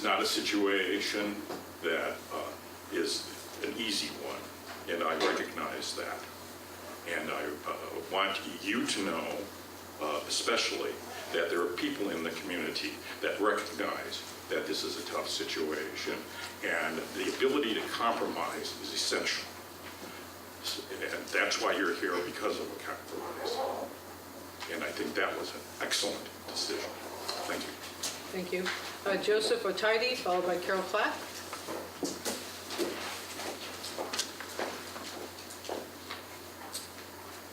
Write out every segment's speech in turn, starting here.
not a situation that is an easy one, and I recognize that. And I want you to know, especially, that there are people in the community that recognize that this is a tough situation, and the ability to compromise is essential. And that's why you're here, because of a compromise. And I think that was an excellent decision. Thank you. Thank you. Joseph Otaidi, followed by Carol Platt.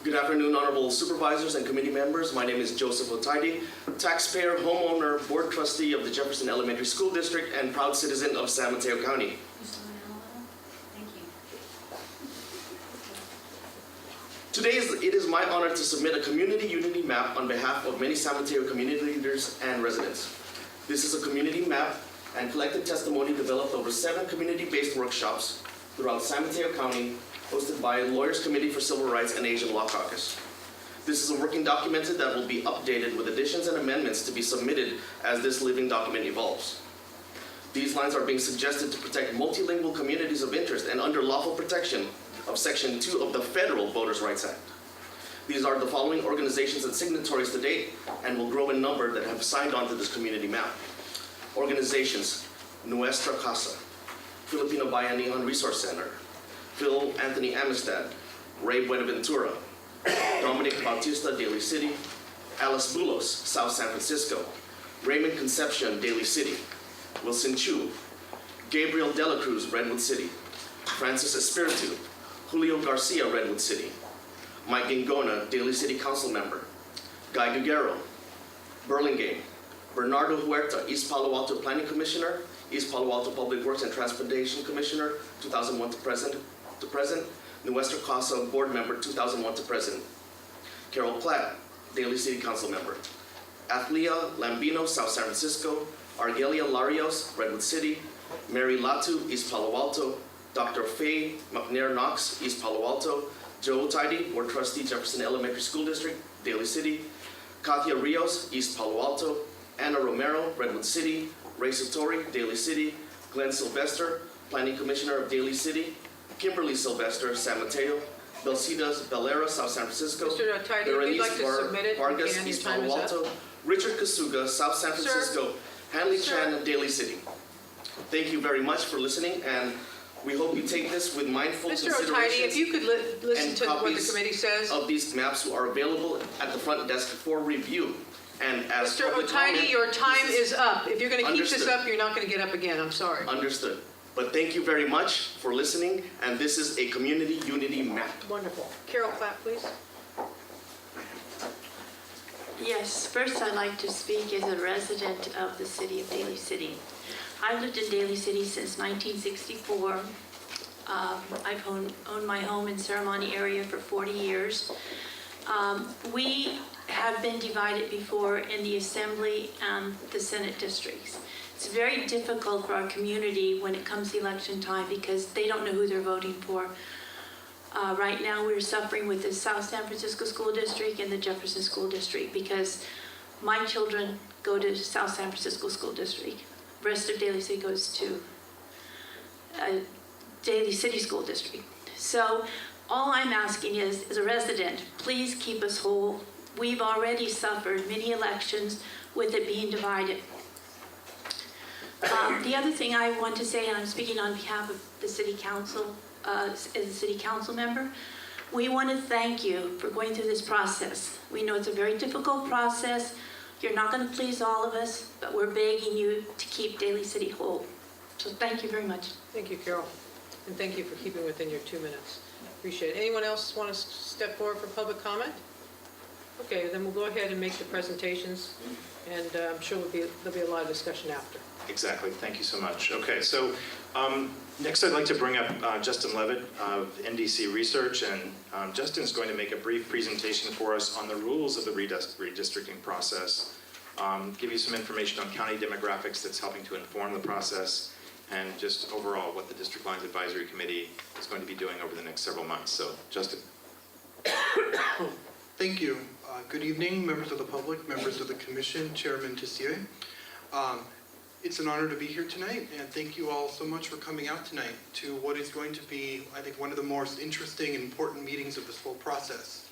Good afternoon, honorable supervisors and committee members. My name is Joseph Otaidi, taxpayer, homeowner, board trustee of the Jefferson Elementary School District, and proud citizen of San Mateo County. Thank you. Today, it is my honor to submit a community unity map on behalf of many San Mateo community leaders and residents. This is a community map and collected testimony developed over 7 community-based workshops throughout San Mateo County, hosted by Lawyers Committee for Civil Rights and Asian Law Caucus. This is a working document that will be updated with additions and amendments to be submitted as this living document evolves. These lines are being suggested to protect multilingual communities of interest and under lawful protection of Section 2 of the Federal Voters' Rights Act. These are the following organizations and signatories to date and will grow in number that have signed on to this community map. Organizations: Nuestra Casa, Filipino Bayanihan Resource Center, Phil Anthony Amistad, Ray Buenaventura, Dominic Bautista, Daly City, Alice Bulos, South San Francisco, Raymond Concepcion, Daly City, Wilson Chu, Gabriel Dela Cruz, Redwood City, Francis Espiritu, Julio Garcia, Redwood City, Mike Gingona, Daly City Council Member, Guy Guerrero, Burlingame, Bernardo Huerta, East Palo Alto Planning Commissioner, East Palo Alto Public Works and Transportation Commissioner, 2001 to present, Nuestra Casa Board Member, 2001 to present, Carol Platt, Daly City Council Member, Athlia Lambino, South San Francisco, Argelia Larios, Redwood City, Mary Latu, East Palo Alto, Dr. Faye McNair Knox, East Palo Alto, Joe Otaidi, Board Trustee, Jefferson Elementary School District, Daly City, Katia Rios, East Palo Alto, Anna Romero, Redwood City, Ray Satori, Daly City, Glenn Sylvester, Planning Commissioner of Daly City, Kimberly Sylvester, San Mateo, Belcidas Valera, South San Francisco, Mr. Otaidi, if you'd like to submit it, Vargas, your East time Palo is Alto, up. Richard Kasuga, South San Francisco, Hanley Chan, Daly City. Thank you very much for listening, and we hope you take this with mindful Mr. consideration. Otaidi, if you could listen and to what the copies committee says. of these maps are available at the front desk for review. And as Mr. public Otaidi, comment, your time this is up. If you're going to keep this Understood. up, you're not going to get up again. I'm sorry. Understood. But thank you very much for listening, and this is a community unity map. Wonderful. Carol Platt, please. Yes, first I'd like to speak as a resident of the city of Daly City. I've lived in Daly City since 1964. I've owned my home in Ceremony area for 40 years. We have been divided before in the Assembly and the Senate districts. It's very difficult for our community when it comes to election time because they don't know who they're voting for. Right now we're suffering with the South San Francisco School District and the Jefferson School District because my children go to South San Francisco School District. The rest of Daly City goes to Daly City School District. So all I'm asking is, as a resident, please keep us whole. We've already suffered many elections with it being divided. The other thing I want to say, and I'm speaking on behalf of the City Council, as a City Council member, we want to thank you for going through this process. We know it's a very difficult process. You're not going to please all of us, but we're begging you to keep Daly City whole. So thank you very much. Thank you, Carol. And thank you for keeping within your 2 minutes. Appreciate it. Anyone else want to step forward for public comment? Okay, then we'll go ahead and make the presentations, and I'm sure there'll be a lot of discussion after. Exactly. Thank you so much. Okay, so next I'd like to bring up Justin Levitt of NDC Research, and Justin's going to make a brief presentation for us on the rules of the redistricting process, give you some information on county demographics that's helping to inform the process, and just overall what the District Lines Advisory Committee is going to be doing over the next several months. So, Justin. Thank you. Good evening, members of the public, members of the Commission, Chairman Tessier. It's an honor to be here tonight, and thank you all so much for coming out tonight to what is going to be, I think, one of the most interesting and important meetings of this whole process.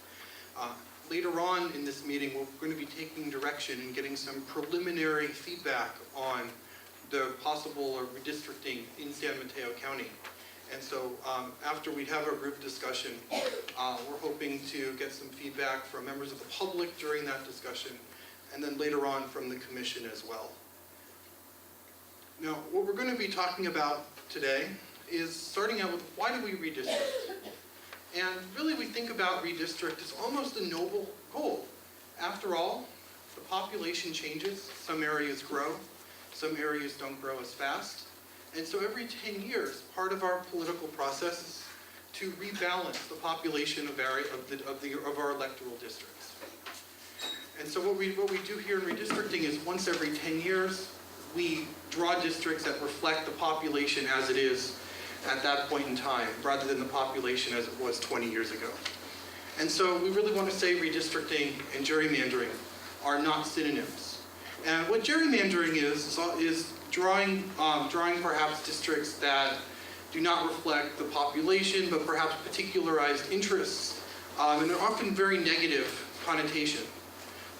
Later on in this meeting, we're going to be taking direction and getting some preliminary feedback on the possible redistricting in San Mateo County. And so after we have our group discussion, we're hoping to get some feedback from members of the public during that discussion, and then later on from the commission as well. Now, what we're going to be talking about today is starting out with why do we redistrict? And really we think about redistrict as almost a noble goal. After all, the population changes, some areas grow, some areas don't grow as fast. And so every 10 years, part of our political process is to rebalance the population of our electoral districts. And so what we do here in redistricting is once every 10 years, we draw districts that reflect the population as it is at that point in time, rather than the population as it was 20 years ago. And so we really want to say redistricting and gerrymandering are not synonyms. And what gerrymandering is drawing perhaps districts that do not reflect the population, but perhaps particularized interests, and they're often very negative connotation.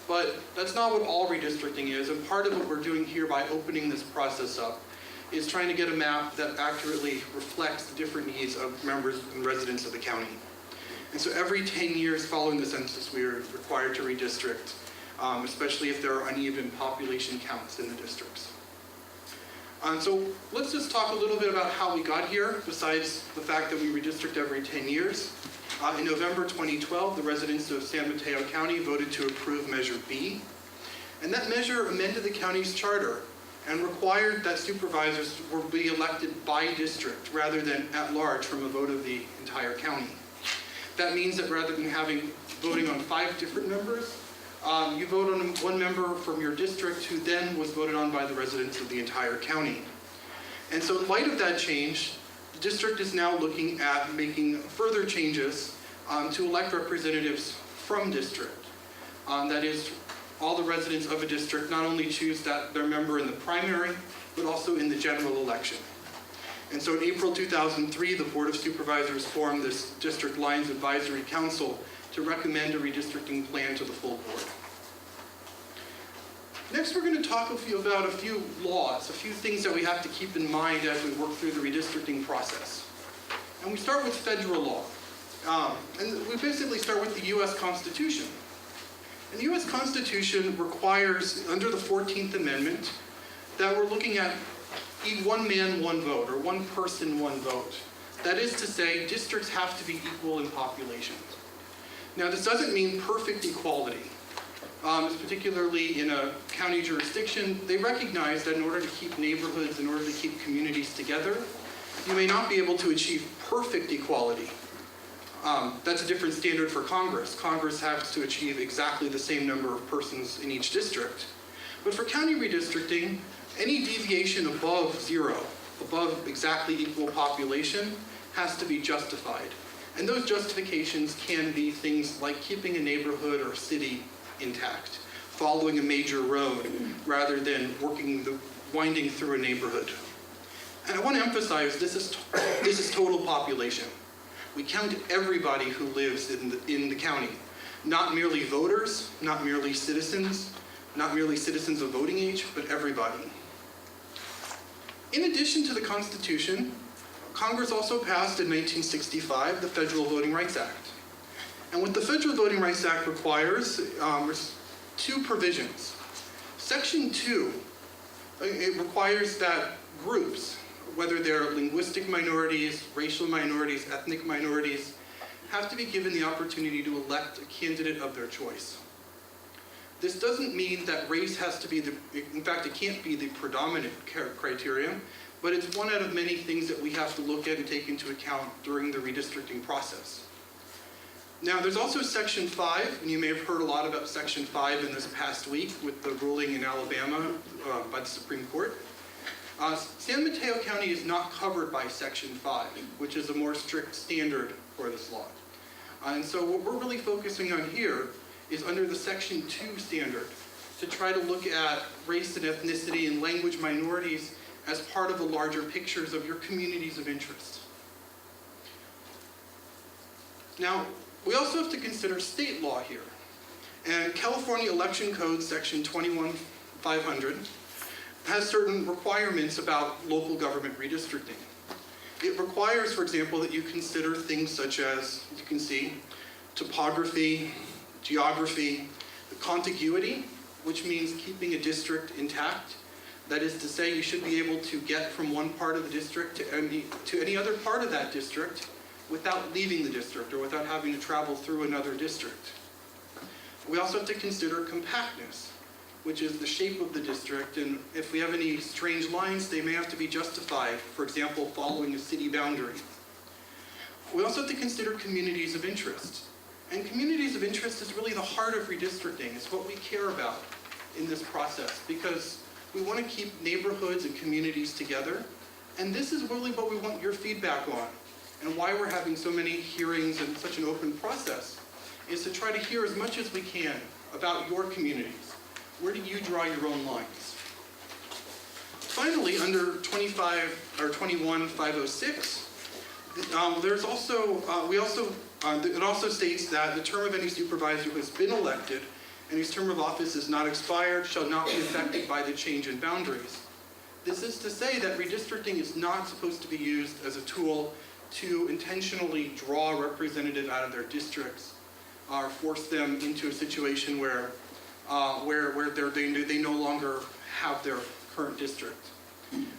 But that's not what all redistricting is, and part of what we're doing here by opening this process up is trying to get a map that accurately reflects the different needs of members and residents of the county. And so every 10 years following the census, we are required to redistrict, especially if there are uneven population counts in the districts. So let's just talk a little bit about how we got here, besides the fact that we redistrict every 10 years. In November 2012, the residents of San Mateo County voted to approve Measure B. And that measure amended the county's charter and required that supervisors will be elected by district rather than at large from a vote of the entire county. That means that rather than voting on 5 different members, you vote on one member from your district who then was voted on by the residents of the entire county. And so in light of that change, the district is now looking at making further changes to elect representatives from district. That is, all the residents of a district not only choose their member in the primary, but also in the general election. And so in April 2003, the Board of Supervisors formed this District Lines Advisory Council to recommend a redistricting plan to the full board. Next, we're going to talk about a few laws, a few things that we have to keep in mind as we work through the redistricting process. And we start with federal law. And we basically start with the U.S. Constitution. And the U.S. Constitution requires, under the 14th Amendment, that we're looking at one man, one vote, or one person, one vote. That is to say, districts have to be equal in population. Now, this doesn't mean perfect equality. Particularly in a county jurisdiction, they recognize that in order to keep neighborhoods, in order to keep communities together, you may not be able to achieve perfect equality. That's a different standard for Congress. Congress has to achieve exactly the same number of persons in each district. But for county redistricting, any deviation above 0, above exactly equal population, has to be justified. And those justifications can be things like keeping a neighborhood or city intact, following a major road, rather than winding through a neighborhood. And I want to emphasize, this is total population. We count everybody who lives in the county, not merely voters, not merely citizens of voting age, but everybody. In addition to the Constitution, Congress also passed in 1965 the Federal Voting Rights Act. And what the Federal Voting Rights Act requires is 2 provisions. Section 2, it requires that groups, whether they're linguistic minorities, racial minorities, ethnic minorities, have to be given the opportunity to elect a candidate of their choice. This doesn't mean that race has to be in fact, it can't be the predominant criterion, but it's one out of many things that we have to look at and take into account during the redistricting process. Now, there's also Section 5, and you may have heard a lot about Section 5 in this past week with the ruling in Alabama by the Supreme Court. San Mateo County is not covered by Section 5, which is a more strict standard for this law. And so what we're really focusing on here is under the Section 2 standard, to try to look at race and ethnicity and language minorities as part of the larger pictures of your communities of interest. Now, we also have to consider state law here. And California Election Code Section 21500 has certain requirements about local government redistricting. It requires, for example, that you consider things such as, you can see, topography, geography, the contiguity, which means keeping a district intact. That is to say, you should be able to get from one part of the district to any other part of that district without leaving the district or without having to travel through another district. We also have to consider compactness, which is the shape of the district, and if we have any strange lines, they may have to be justified, for example, following a city boundary. We also have to consider communities of interest. And communities of interest is really the heart of redistricting. It's what we care about in this process, because we want to keep neighborhoods and communities together. And this is really what we want your feedback on, and why we're having so many hearings and such an open process, is to try to hear as much as we can about your communities. Where do you draw your own lines? Finally, under 21506, there's also, it also states that the term of any supervisor who has been elected and whose term of office is not expired shall not be affected by the change in boundaries. This is to say that redistricting is not supposed to be used as a tool to intentionally draw a representative out of their districts or force them into a situation where they no longer have their current district.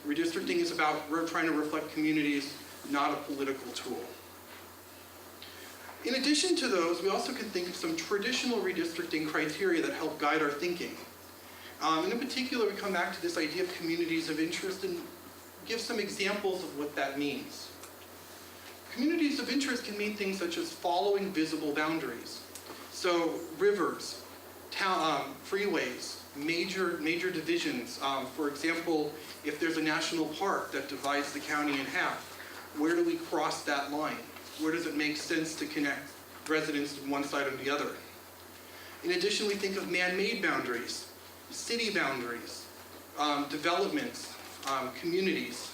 Redistricting is about trying to reflect communities, not a political tool. In addition to those, we also can think of some traditional redistricting criteria that help guide our thinking. And in particular, we come back to this idea of communities of interest and give some examples of what that means. Communities of interest can mean things such as following visible boundaries. So rivers, freeways, major divisions. For example, if there's a national park that divides the county in half, where do we cross that line? Where does it make sense to connect residents to one side or the other? In addition, we think of man-made boundaries, city boundaries, developments, communities,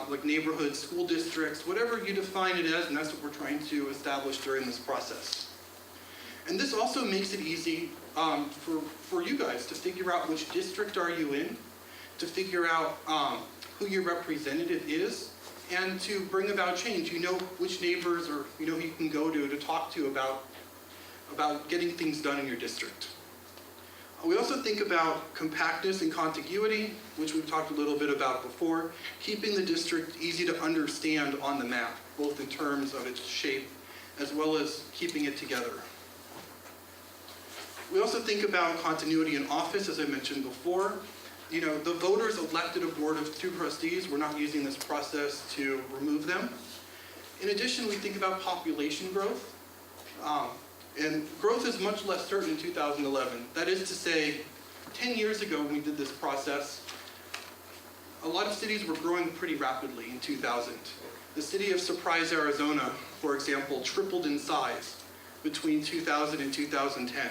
like neighborhoods, school districts, whatever you define it as, and that's what we're trying to establish during this process. And this also makes it easy for you guys to figure out which district are you in, to figure out who your representative is, and to bring about change. You know which neighbors or you know who you can go to talk to about getting things done in your district. We also think about compactness and contiguity, which we've talked a little bit about before, keeping the district easy to understand on the map, both in terms of its shape as well as keeping it together. We also think about continuity in office, as I mentioned before. You know, the voters elected a board of 2 trustees. We're not using this process to remove them. In addition, we think about population growth. And growth is much less certain in 2011. That is to say, 10 years ago when we did this process, a lot of cities were growing pretty rapidly in 2000. The city of Surprise, Arizona, for example, tripled in size between 2000 and 2010.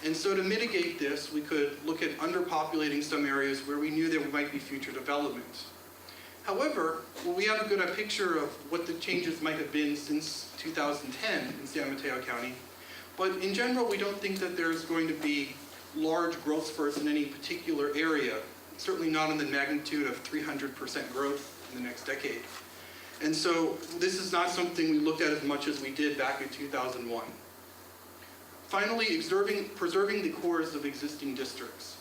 And so to mitigate this, we could look at underpopulating some areas where we knew there might be future development. However, well, we have a good picture of what the changes might have been since 2010 in San Mateo County. But in general, we don't think that there's going to be large growth spurts in any particular area, certainly not in the magnitude of 300% growth in the next decade. And so this is not something we looked at as much as we did back in 2001. Finally, preserving the cores of existing districts.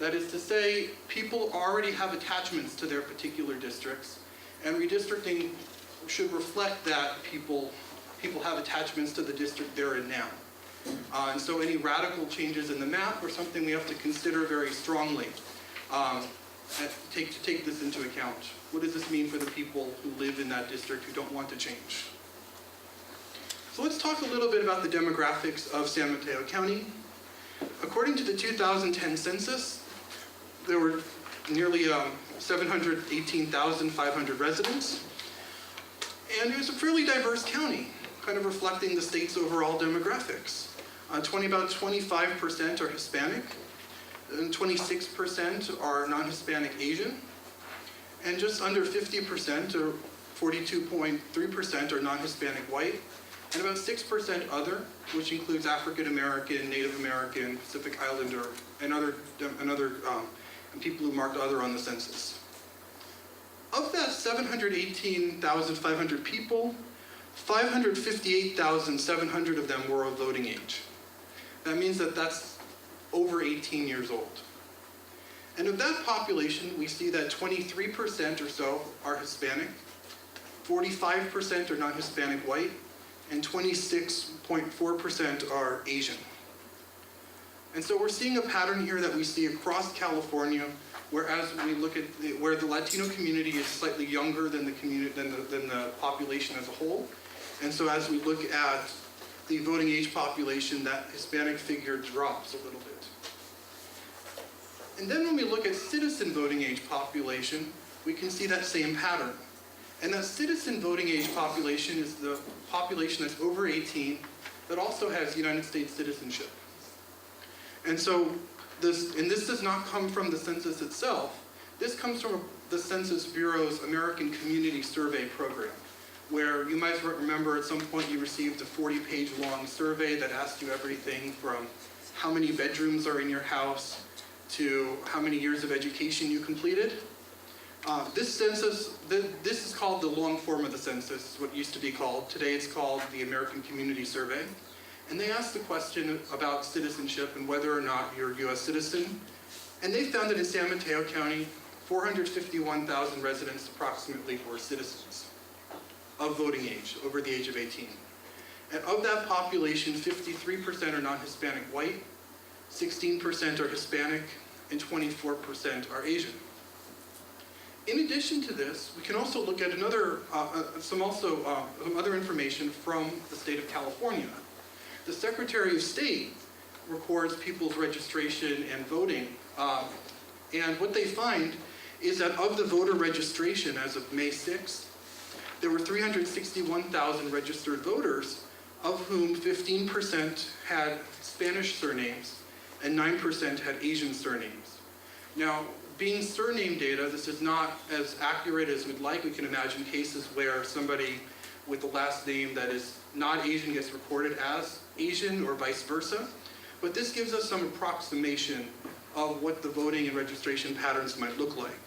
That is to say, people already have attachments to their particular districts, and redistricting should reflect that people have attachments to the district they're in now. And so any radical changes in the map are something we have to consider very strongly to take this into account. What does this mean for the people who live in that district who don't want to change? So let's talk a little bit about the demographics of San Mateo County. According to the 2010 census, there were nearly 718,500 residents. And it was a fairly diverse county, kind of reflecting the state's overall demographics. About 25% are Hispanic, and 26% are non-Hispanic Asian, and just under 50%, or 42.3%, are non-Hispanic white, and about 6% other, which includes African American, Native American, Pacific Islander, and and people who marked other on the census. Of that 718,500 people, 558,700 of them were of voting age. That means that that's over 18 years old. And of that population, we see that 23% or so are Hispanic, 45% are non-Hispanic white, and 26.4% are Asian. And so we're seeing a pattern here that we see across California, whereas we look at where the Latino community is slightly younger than the population as a whole. And so as we look at the voting age population, that Hispanic figure drops a little bit. And then when we look at citizen voting age population, we can see that same pattern. And that citizen voting age population is the population that's over 18 that also has United States citizenship. And so this does not come from the census itself. This comes from the Census Bureau's American Community Survey program, where you might remember at some point you received a 40-page long survey that asked you everything from how many bedrooms are in your house to how many years of education you completed. This is called the long form of the census, what used to be called. Today it's called the American Community Survey. And they asked the question about citizenship and whether or not you're a US citizen. And they found that in San Mateo County, 451,000 residents approximately were citizens of voting age, over the age of 18. And of that population, 53% are non-Hispanic white, 16% are Hispanic, and 24% are Asian. In addition to this, we can also look at some other information from the state of California. The Secretary of State records people's registration and voting, and what they find is that of the voter registration as of May 6th, there were 361,000 registered voters, of whom 15% had Spanish surnames and 9% had Asian surnames. Now, being surname data, this is not as accurate as we'd like. We can imagine cases where somebody with the last name that is not Asian gets recorded as Asian or vice versa. But this gives us some approximation of what the voting and registration patterns might look like.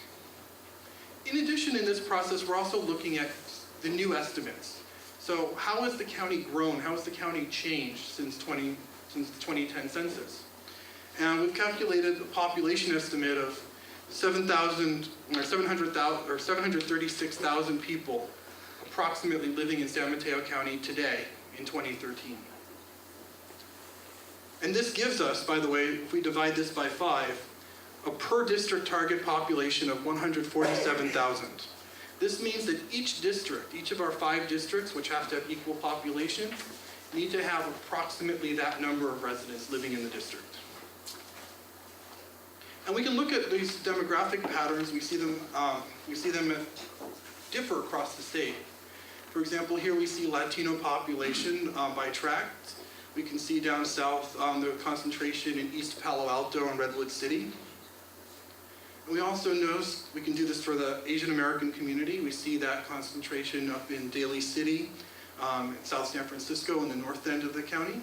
In addition, in this process, we're also looking at the new estimates. So how has the county grown? How has the county changed since the 2010 census? And we've calculated a population estimate of 736,000 people approximately living in San Mateo County today in 2013. And this gives us, by the way, if we divide this by 5, a per district target population of 147,000. This means that each district, each of our 5 districts, which have to have equal population, need to have approximately that number of residents living in the district. And we can look at these demographic patterns. We see them differ across the state. For example, here we see Latino population by tract. We can see down south the concentration in East Palo Alto and Redwood City. And we also notice, we can do this for the Asian American community. We see that concentration up in Daly City, South San Francisco, in the north end of the county.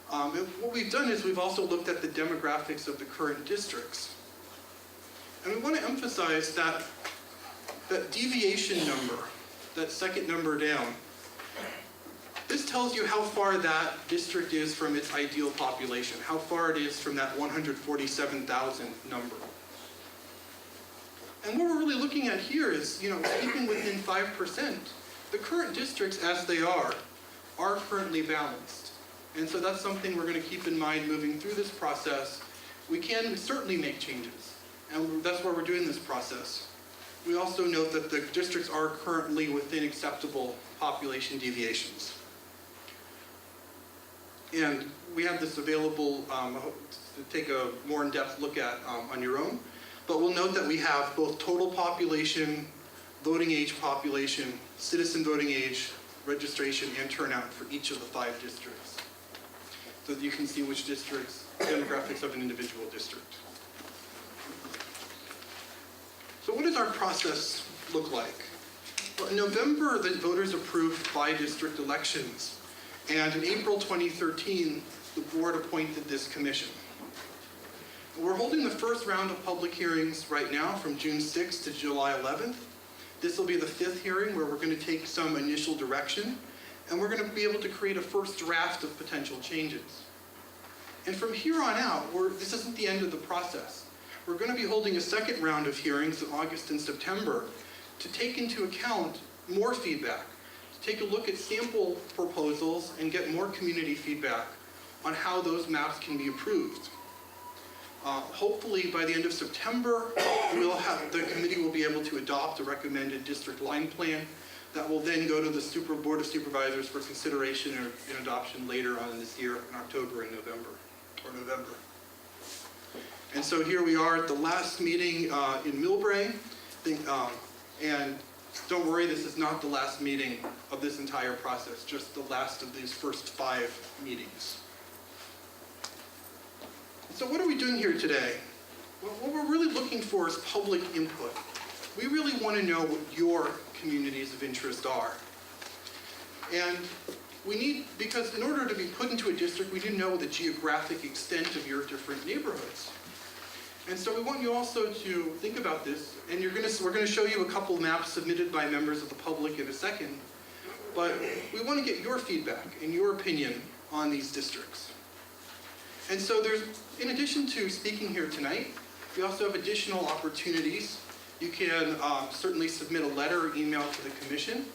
And what we've done is we've also looked at the demographics of the current districts. And we want to emphasize that deviation number, that second number down, this tells you how far that district is from its ideal population, how far it is from that 147,000 number. And what we're really looking at here is, keeping within 5%, the current districts as they are currently balanced. And so that's something we're going to keep in mind moving through this process. We can certainly make changes, and that's why we're doing this process. We also note that the districts are currently within acceptable population deviations. And we have this available to take a more in-depth look at on your own. But we'll note that we have both total population, voting age population, citizen voting age, registration, and turnout for each of the 5 districts. so that you can see which districts, demographics of an individual district. So what does our process look like? Well, in November, the voters approved by-district elections, and in April 2013, the board appointed this commission. We're holding the first round of public hearings right now from June 6th to July 11th. This will be the 5th hearing where we're going to take some initial direction, and we're going to be able to create a first draft of potential changes. And from here on out, this isn't the end of the process. We're going to be holding a second round of hearings in August and September to take into account more feedback, to take a look at sample proposals and get more community feedback on how those maps can be approved. Hopefully, by the end of September, the committee will be able to adopt a recommended district line plan that will then go to the Board of Supervisors for consideration and adoption later on this year in October and November. And so here we are at the last meeting in Millbrae. And don't worry, this is not the last meeting of this entire process, just the last of these first 5 meetings. So what are we doing here today? Well, what we're really looking for is public input. We really want to know what your communities of interest are. And because in order to be put into a district, we need to know the geographic extent of your different neighborhoods. And so we want you also to think about this, and we're going to show you a couple maps submitted by members of the public in a second, but we want to get your feedback and your opinion on these districts. And so in addition to speaking here tonight, we also have additional opportunities. You can certainly submit a letter or email to the commission.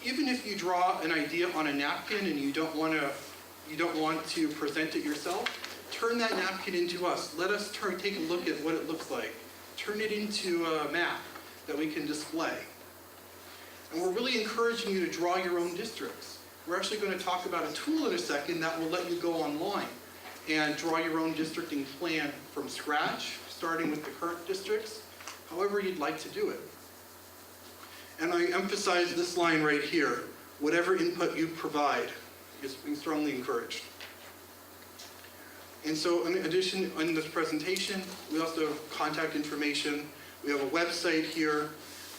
Even if you draw an idea on a napkin and you don't want to present it yourself, turn that napkin into us. Let us take a look at what it looks like. Turn it into a map that we can display. And we're really encouraging you to draw your own districts. We're actually going to talk about a tool in a second that will let you go online and draw your own districting plan from scratch, starting with the current districts, however you'd like to do it. And I emphasize this line right here: whatever input you provide is being strongly encouraged. And so in addition, in this presentation, we also have contact information. We have a website here,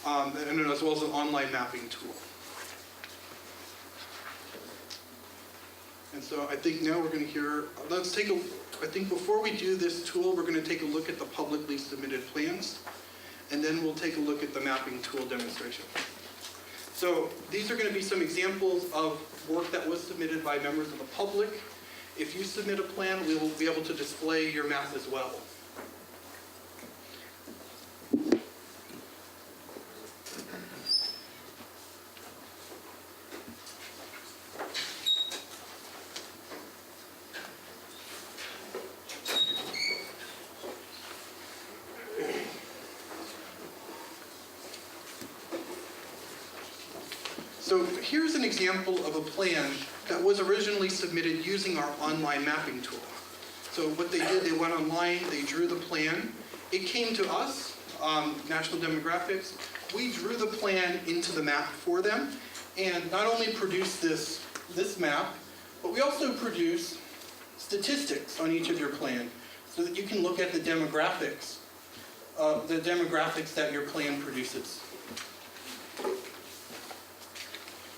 and as well as an online mapping tool. And so I think now we're going to hear, I think before we do this tool, we're going to take a look at the publicly submitted plans, and then we'll take a look at the mapping tool demonstration. So these are going to be some examples of work that was submitted by members of the public. If you submit a plan, we will be able to display your map as well. So here's an example of a plan that was originally submitted using our online mapping tool. So what they did, they went online, they drew the plan. It came to us, National Demographics. We drew the plan into the map for them, and not only produced this map, but we also produce statistics on each of your plan so that you can look at the demographics that your plan produces.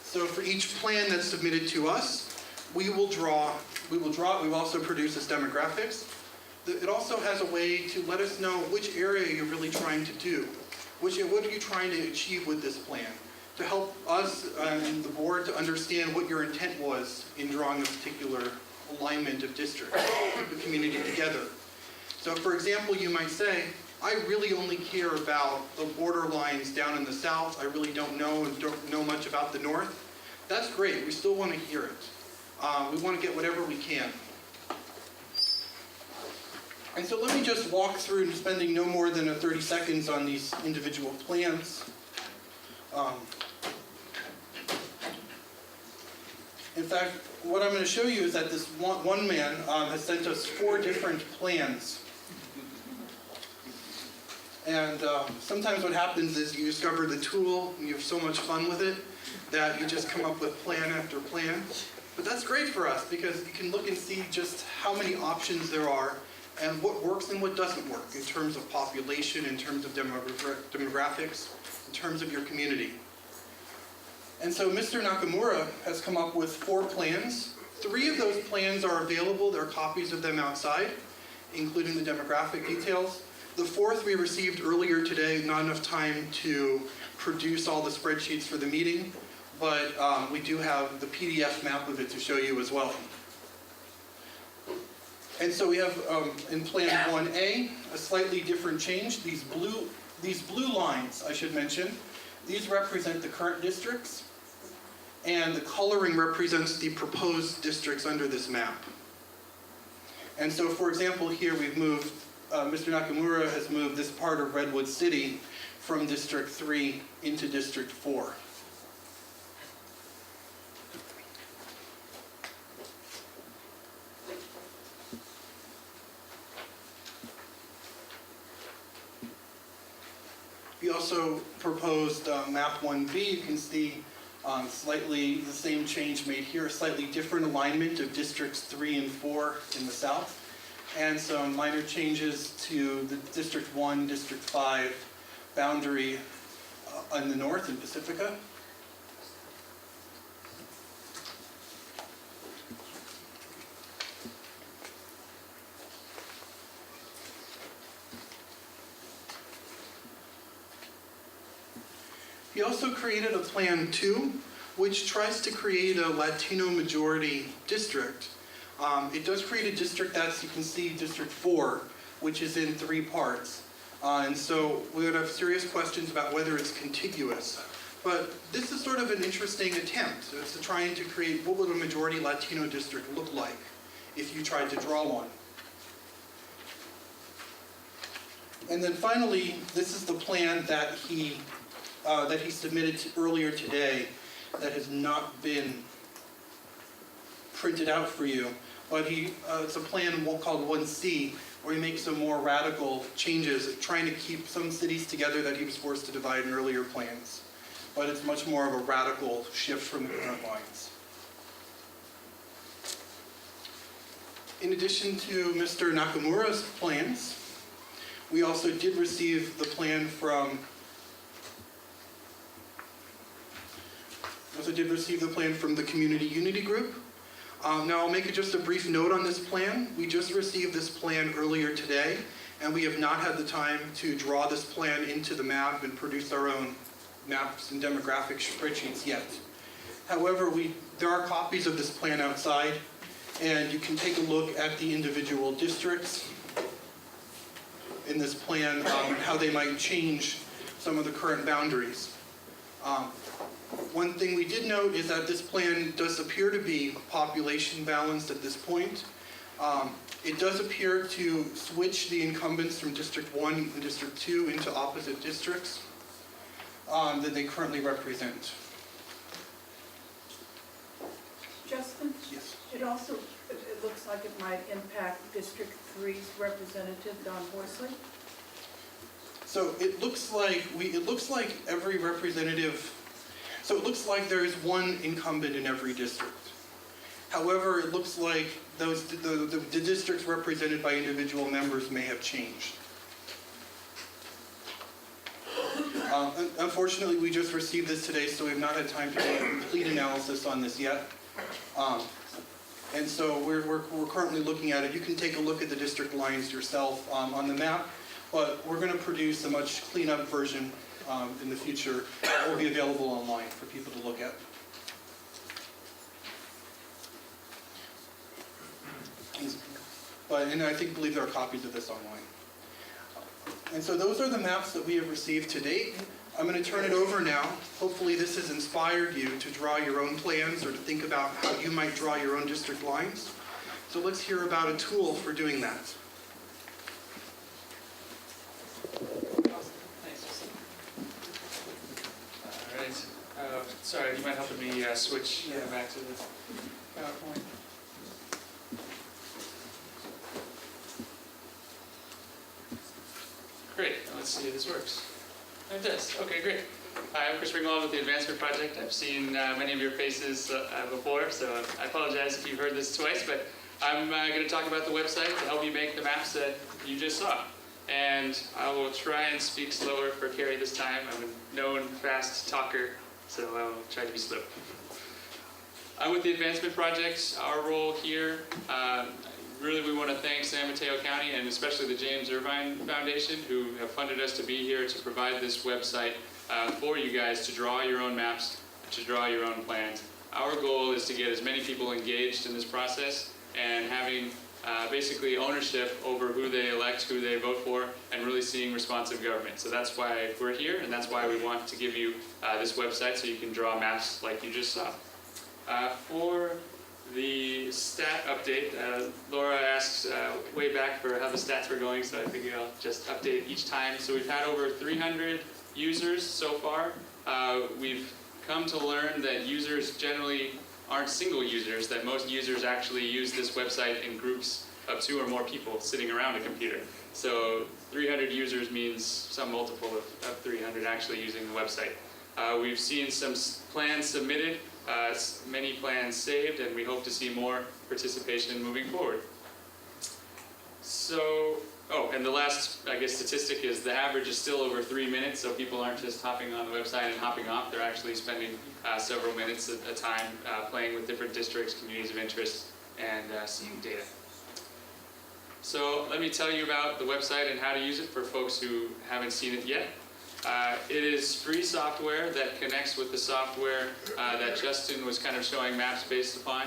So for each plan that's submitted to us, we will also produce its demographics. It also has a way to let us know which area you're really trying to do. What are you trying to achieve with this plan? To help us and the board to understand what your intent was in drawing a particular alignment of districts, keep the community together. So for example, you might say, I really only care about the border lines down in the south. I really don't know much about the north. That's great. We still want to hear it. We want to get whatever we can. And so let me just walk through, spending no more than 30 seconds on these individual plans. In fact, what I'm going to show you is that this one man has sent us 4 different plans. And sometimes what happens is you discover the tool and you have so much fun with it that you just come up with plan after plan. But that's great for us because you can look and see just how many options there are and what works and what doesn't work in terms of population, in terms of demographics, in terms of your community. And so Mr. Nakamura has come up with 4 plans. 3 of those plans are available. There are copies of them outside, including the demographic details. The 4th we received earlier today, not enough time to produce all the spreadsheets for the meeting, but we do have the PDF map of it to show you as well. And so we have in Plan 1A, a slightly different change. These blue lines, I should mention, these represent the current districts, and the coloring represents the proposed districts under this map. And so, for example, here we've moved, Mr. Nakamura has moved this part of Redwood City from District 3 into District 4. We also proposed map 1B. You can see slightly the same change made here, a slightly different alignment of districts 3 and 4 in the south, and some minor changes to the District 1, District 5 boundary in the north in Pacifica. He also created a Plan 2, which tries to create a Latino majority district. It does create a district that's, you can see, District 4, which is in 3 parts. And so we would have serious questions about whether it's contiguous. But this is sort of an interesting attempt. It's trying to create what would a majority Latino district look like if you tried to draw one. And then finally, this is the plan that he submitted earlier today that has not been printed out for you. But it's a plan called 1C, where he makes some more radical changes, trying to keep some cities together that he was forced to divide in earlier plans. But it's much more of a radical shift from the current lines. In addition to Mr. Nakamura's plans, we also did receive the plan from the Community Unity Group. Now I'll make just a brief note on this plan. We just received this plan earlier today, and we have not had the time to draw this plan into the map and produce our own maps and demographic spreadsheets yet. However, there are copies of this plan outside, and you can take a look at the individual districts in this plan and how they might change some of the current boundaries. One thing we did note is that this plan does appear to be population balanced at this point. It does appear to switch the incumbents from District 1 and District 2 into opposite districts that they currently represent. Justin? Yes. It looks like it might impact District 3's representative, Don Horsley. So it looks like every representative. So it looks like there is one incumbent in every district. However, it looks like the districts represented by individual members may have changed. Unfortunately, we just received this today, so we have not had time to do a complete analysis on this yet. And so we're currently looking at it. You can take a look at the district lines yourself on the map, but we're going to produce a much cleaned up version in the future that will be available online for people to look at. And I believe there are copies of this online. And so those are the maps that we have received to date. I'm going to turn it over now. Hopefully this has inspired you to draw your own plans or to think about how you might draw your own district lines. So let's hear about a tool for doing that. All right. Sorry, do you mind helping me switch back to the PowerPoint? Great. Let's see if this works. It does. Okay, great. Hi, I'm Chris Ringwald with the Advancement Project. I've seen many of your faces before, so I apologize if you've heard this twice, but I'm going to talk about the website to help you make the maps that you just saw. And I will try and speak slower for Carrie this time. I'm a known fast talker, so I will try to be slow. I'm with the Advancement Project. Our role here, really we want to thank San Mateo County and especially the James Irvine Foundation who have funded us to be here to provide this website for you guys to draw your own maps, to draw your own plans. Our goal is to get as many people engaged in this process and having basically ownership over who they elect, who they vote for, and really seeing responsive government. So that's why we're here, and that's why we want to give you this website so you can draw maps like you just saw. For the stat update, Laura asked way back for how the stats were going, so I figured I'll just update each time. So we've had over 300 users so far. We've come to learn that users generally aren't single users, that most users actually use this website in groups of 2 or more people sitting around a computer. So 300 users means some multiple of 300 actually using the website. We've seen some plans submitted, many plans saved, and we hope to see more participation moving forward. So, and the last, I guess, statistic is the average is still over 3 minutes, so people aren't just hopping on the website and hopping off. They're actually spending several minutes at a time playing with different districts, communities of interest, and seeing data. So let me tell you about the website and how to use it for folks who haven't seen it yet. It is free software that connects with the software that Justin was kind of showing maps based upon.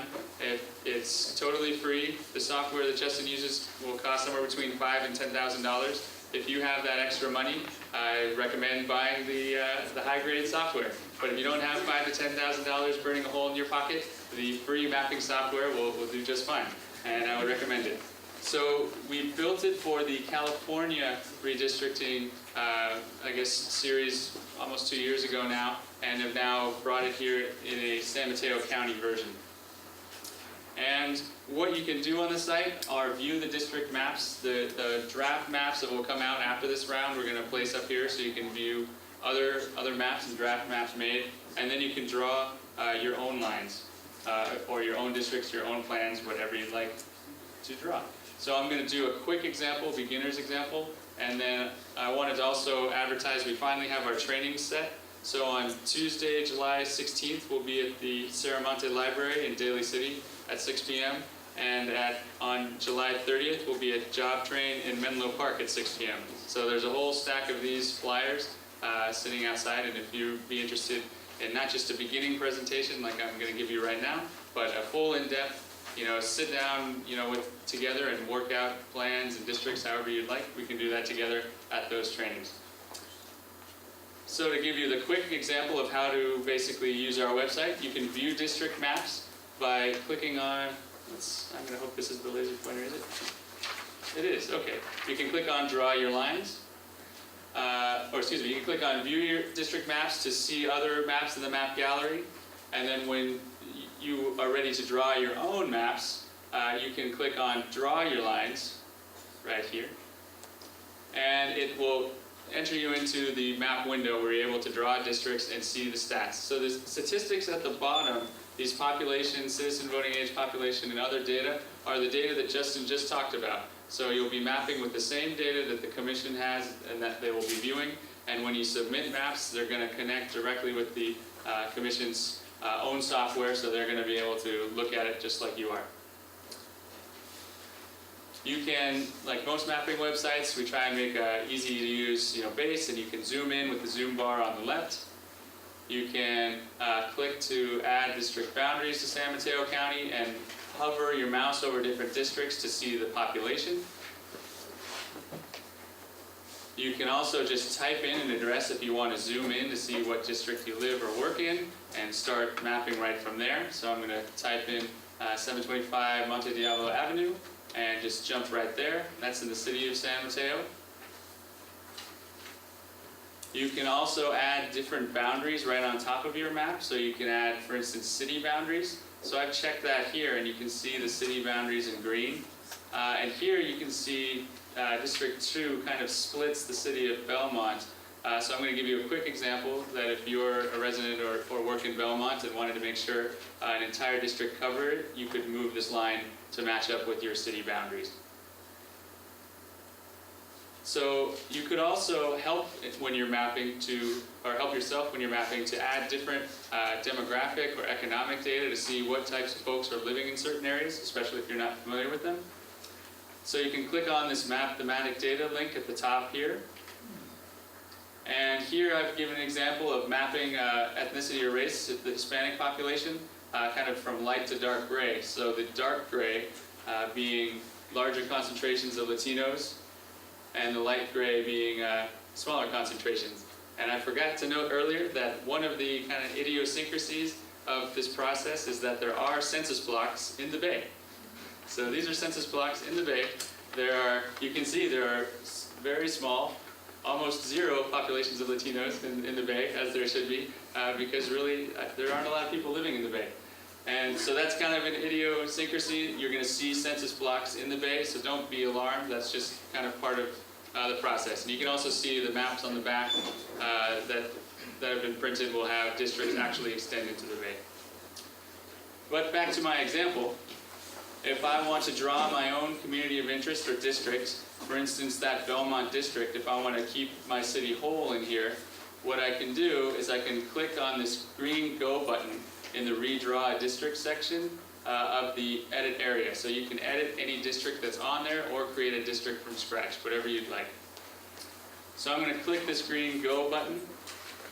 It's totally free. The software that Justin uses will cost somewhere between $5,000 and $10,000. If you have that extra money, I recommend buying the high-grade software. But if you don't have $5,000 to $10,000 burning a hole in your pocket, the free mapping software will do just fine, and I would recommend it. So we built it for the California redistricting, I guess, series almost 2 years ago now, and have now brought it here in a San Mateo County version. And what you can do on the site are view the district maps, the draft maps that will come out after this round we're going to place up here so you can view other maps and draft maps made, and then you can draw your own lines, or your own districts, your own plans, whatever you'd like to draw. So I'm going to do a quick example, beginner's example, and then I wanted to also advertise we finally have our training set. So on Tuesday, July 16th, we'll be at the Serramonte Library in Daly City at 6 p.m. And on July 30th, we'll be at Job Train in Menlo Park at 6 p.m. So there's a whole stack of these flyers sitting outside, and if you'd be interested in not just a beginning presentation like I'm going to give you right now, but a full in-depth, sit down, together and work out plans and districts however you'd like. We can do that together at those trainings. So to give you the quick example of how to basically use our website, you can view district maps by clicking on, I'm going to hope this is the laser pointer, is it? It is, okay. You can click on Draw Your Lines, you can click on View Your District Maps to see other maps in the map gallery, and then when you are ready to draw your own maps, you can click on Draw Your Lines right here, and it will enter you into the map window where you're able to draw districts and see the stats. So the statistics at the bottom, these population, citizen voting age population, and other data are the data that Justin just talked about. So you'll be mapping with the same data that the commission has and that they will be viewing, and when you submit maps, they're going to connect directly with the commission's own software, so they're going to be able to look at it just like you are. You can, like most mapping websites, we try and make easy to use base, and you can zoom in with the zoom bar on the left. You can click to add district boundaries to San Mateo County and hover your mouse over different districts to see the population. You can also just type in an address if you want to zoom in to see what district you live or work in and start mapping right from there. So I'm going to type in 725 Monte Diablo Avenue and just jump right there. That's in the city of San Mateo. You can also add different boundaries right on top of your map. So you can add, for instance, city boundaries. So I've checked that here, and you can see the city boundaries in green. And here you can see District 2 kind of splits the city of Belmont So I'm going to give you a quick example that if you're a resident or work in Belmont and wanted to make sure an entire district covered it, you could move this line to match up with your city boundaries. So you could also help when you're mapping to, or help yourself when you're mapping to add different demographic or economic data to see what types of folks are living in certain areas, especially if you're not familiar with them. So you can click on this map thematic data link at the top here. And here I've given an example of mapping ethnicity or race of the Hispanic population, kind of from light to dark gray. So the dark gray being larger concentrations of Latinos, and the light gray being smaller concentrations. And I forgot to note earlier that one of the kind of idiosyncrasies of this process is that there are census blocks in the Bay. So these are census blocks in the Bay. You can see there are very small, almost zero populations of Latinos in the Bay, as there should be, because really there aren't a lot of people living in the Bay. And so that's kind of an idiosyncrasy. You're going to see census blocks in the Bay, so don't be alarmed. That's just kind of part of the process. And you can also see the maps on the back that have been printed will have districts actually extended to the Bay. But back to my example, if I want to draw my own community of interest or district, for instance, that Belmont district, if I want to keep my city whole in here, what I can do is I can click on this green Go button in the Redraw a District section of the edit area. So you can edit any district that's on there or create a district from scratch, whatever you'd like. So I'm going to click this green Go button,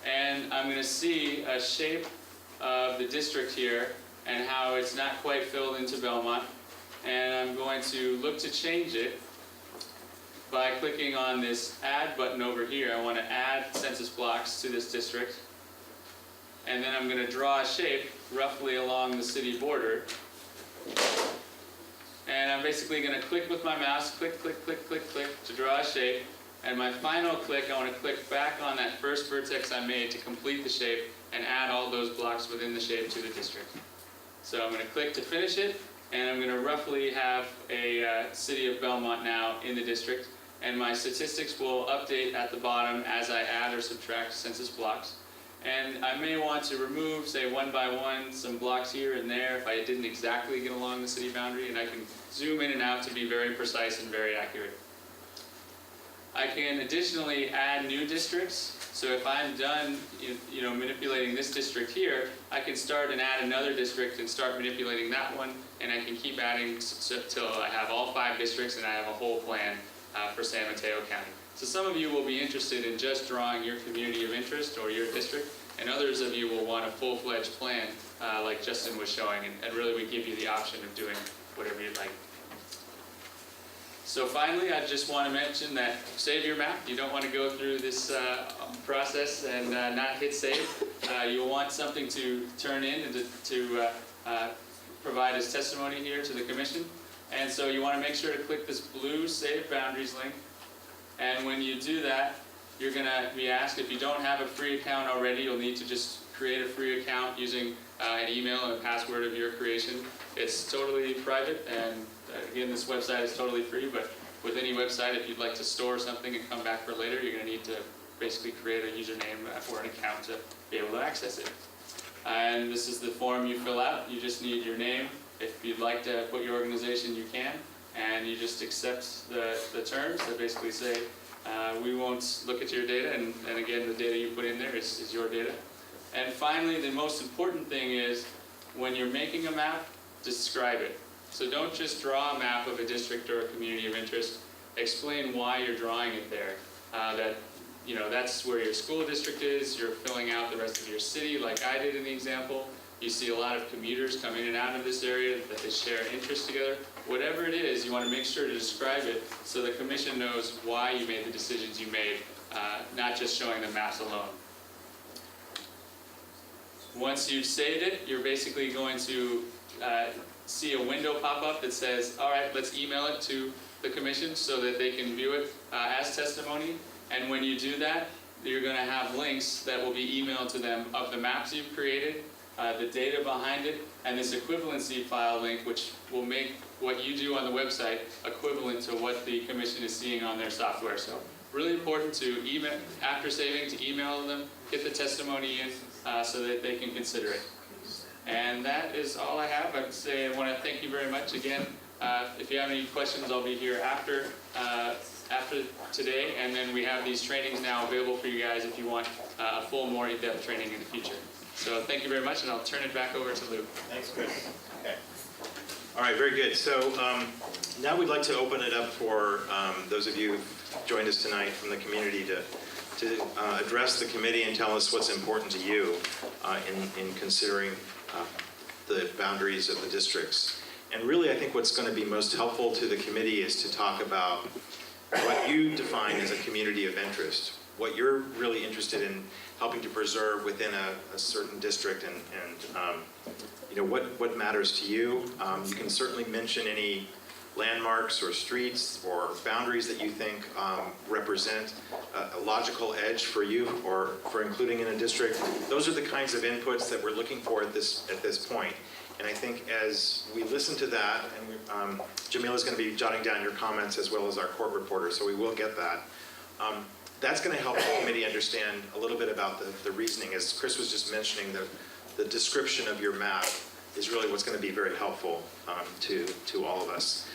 and I'm going to see a shape of the district here and how it's not quite filled into Belmont. And I'm going to look to change it by clicking on this Add button over here. I want to add census blocks to this district. And then I'm going to draw a shape roughly along the city border. And I'm basically going to click with my mouse, click, click, click, click, click, to draw a shape. And my final click, I want to click back on that first vertex I made to complete the shape and add all those blocks within the shape to the district. So I'm going to click to finish it, and I'm going to roughly have a city of Belmont now in the district. And my statistics will update at the bottom as I add or subtract census blocks. And I may want to remove, say, one by one, some blocks here and there if I didn't exactly get along the city boundary, and I can zoom in and out to be very precise and very accurate. I can additionally add new districts. So if I'm done manipulating this district here, I can start and add another district and start manipulating that one, and I can keep adding till I have all 5 districts and I have a whole plan for San Mateo County. So some of you will be interested in just drawing your community of interest or your district, and others of you will want a full-fledged plan like Justin was showing, and really we give you the option of doing whatever you'd like. So finally, I just want to mention that save your map. You don't want to go through this process and not hit save. You'll want something to turn in and to provide as testimony here to the commission. And so you want to make sure to click this blue Save Boundaries link. And when you do that, you're going to be asked, if you don't have a free account already, you'll need to just create a free account using an email and a password of your creation. It's totally private, and again, this website is totally free, but with any website, if you'd like to store something and come back for later, you're going to need to basically create a username or an account to be able to access it. And this is the form you fill out. You just need your name. If you'd like to put your organization, you can. And you just accept the terms that basically say, we won't look at your data, and again, the data you put in there is your data. And finally, the most important thing is, when you're making a map, describe it. So don't just draw a map of a district or a community of interest. Explain why you're drawing it there. That's where your school district is. You're filling out the rest of your city, like I did in the example. You see a lot of commuters come in and out of this area, that they share interests together. Whatever it is, you want to make sure to describe it so the commission knows why you made the decisions you made, not just showing the maps alone. Once you've saved it, you're basically going to see a window pop up that says, all right, let's email it to the commission so that they can view it as testimony. And when you do that, you're going to have links that will be emailed to them of the maps you've created, the data behind it, and this equivalency file link, which will make what you do on the website equivalent to what the commission is seeing on their software. So really important to email, after saving, to email them, get the testimony in so that they can consider it. And that is all I have. I'd say I want to thank you very much again. If you have any questions, I'll be here after today, and then we have these trainings now available for you guys if you want a full, more in-depth training in the future. So thank you very much, and I'll turn it back over to Lou. Thanks, Chris. Okay. All right, very good. So now we'd like to open it up for those of you who've joined us tonight from the community to address the committee and tell us what's important to you in considering the boundaries of the districts. And really, I think what's going to be most helpful to the committee is to talk about what you define as a community of interest, what you're really interested in helping to preserve within a certain district, and you know, what matters to you. You can certainly mention any landmarks or streets or boundaries that you think represent a logical edge for you or for including in a district. Those are the kinds of inputs that we're looking for at this point. And I think as we listen to that, and Jamila's going to be jotting down your comments as well as our court reporter, so we will get that. That's going to help the committee understand a little bit about the reasoning. As Chris was just mentioning, the description of your map is really what's going to be very helpful to all of us.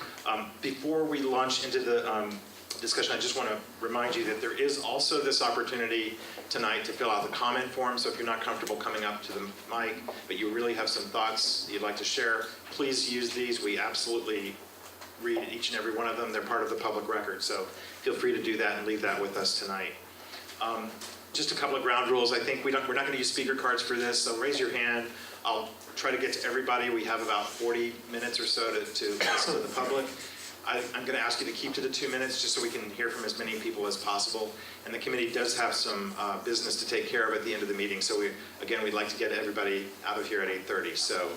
Before we launch into the discussion, I just want to remind you that there is also this opportunity tonight to fill out the comment form. So if you're not comfortable coming up to the mic, but you really have some thoughts you'd like to share, please use these. We absolutely read each and every one of them. They're part of the public record. So feel free to do that and leave that with us tonight. Just a couple of ground rules. I think we're not going to use speaker cards for this, so raise your hand. I'll try to get to everybody. We have about 40 minutes or so to listen to the public. I'm going to ask you to keep to the 2 minutes just so we can hear from as many people as possible. And the committee does have some business to take care of at the end of the meeting. So we'd like to get everybody out of here at 8:30. So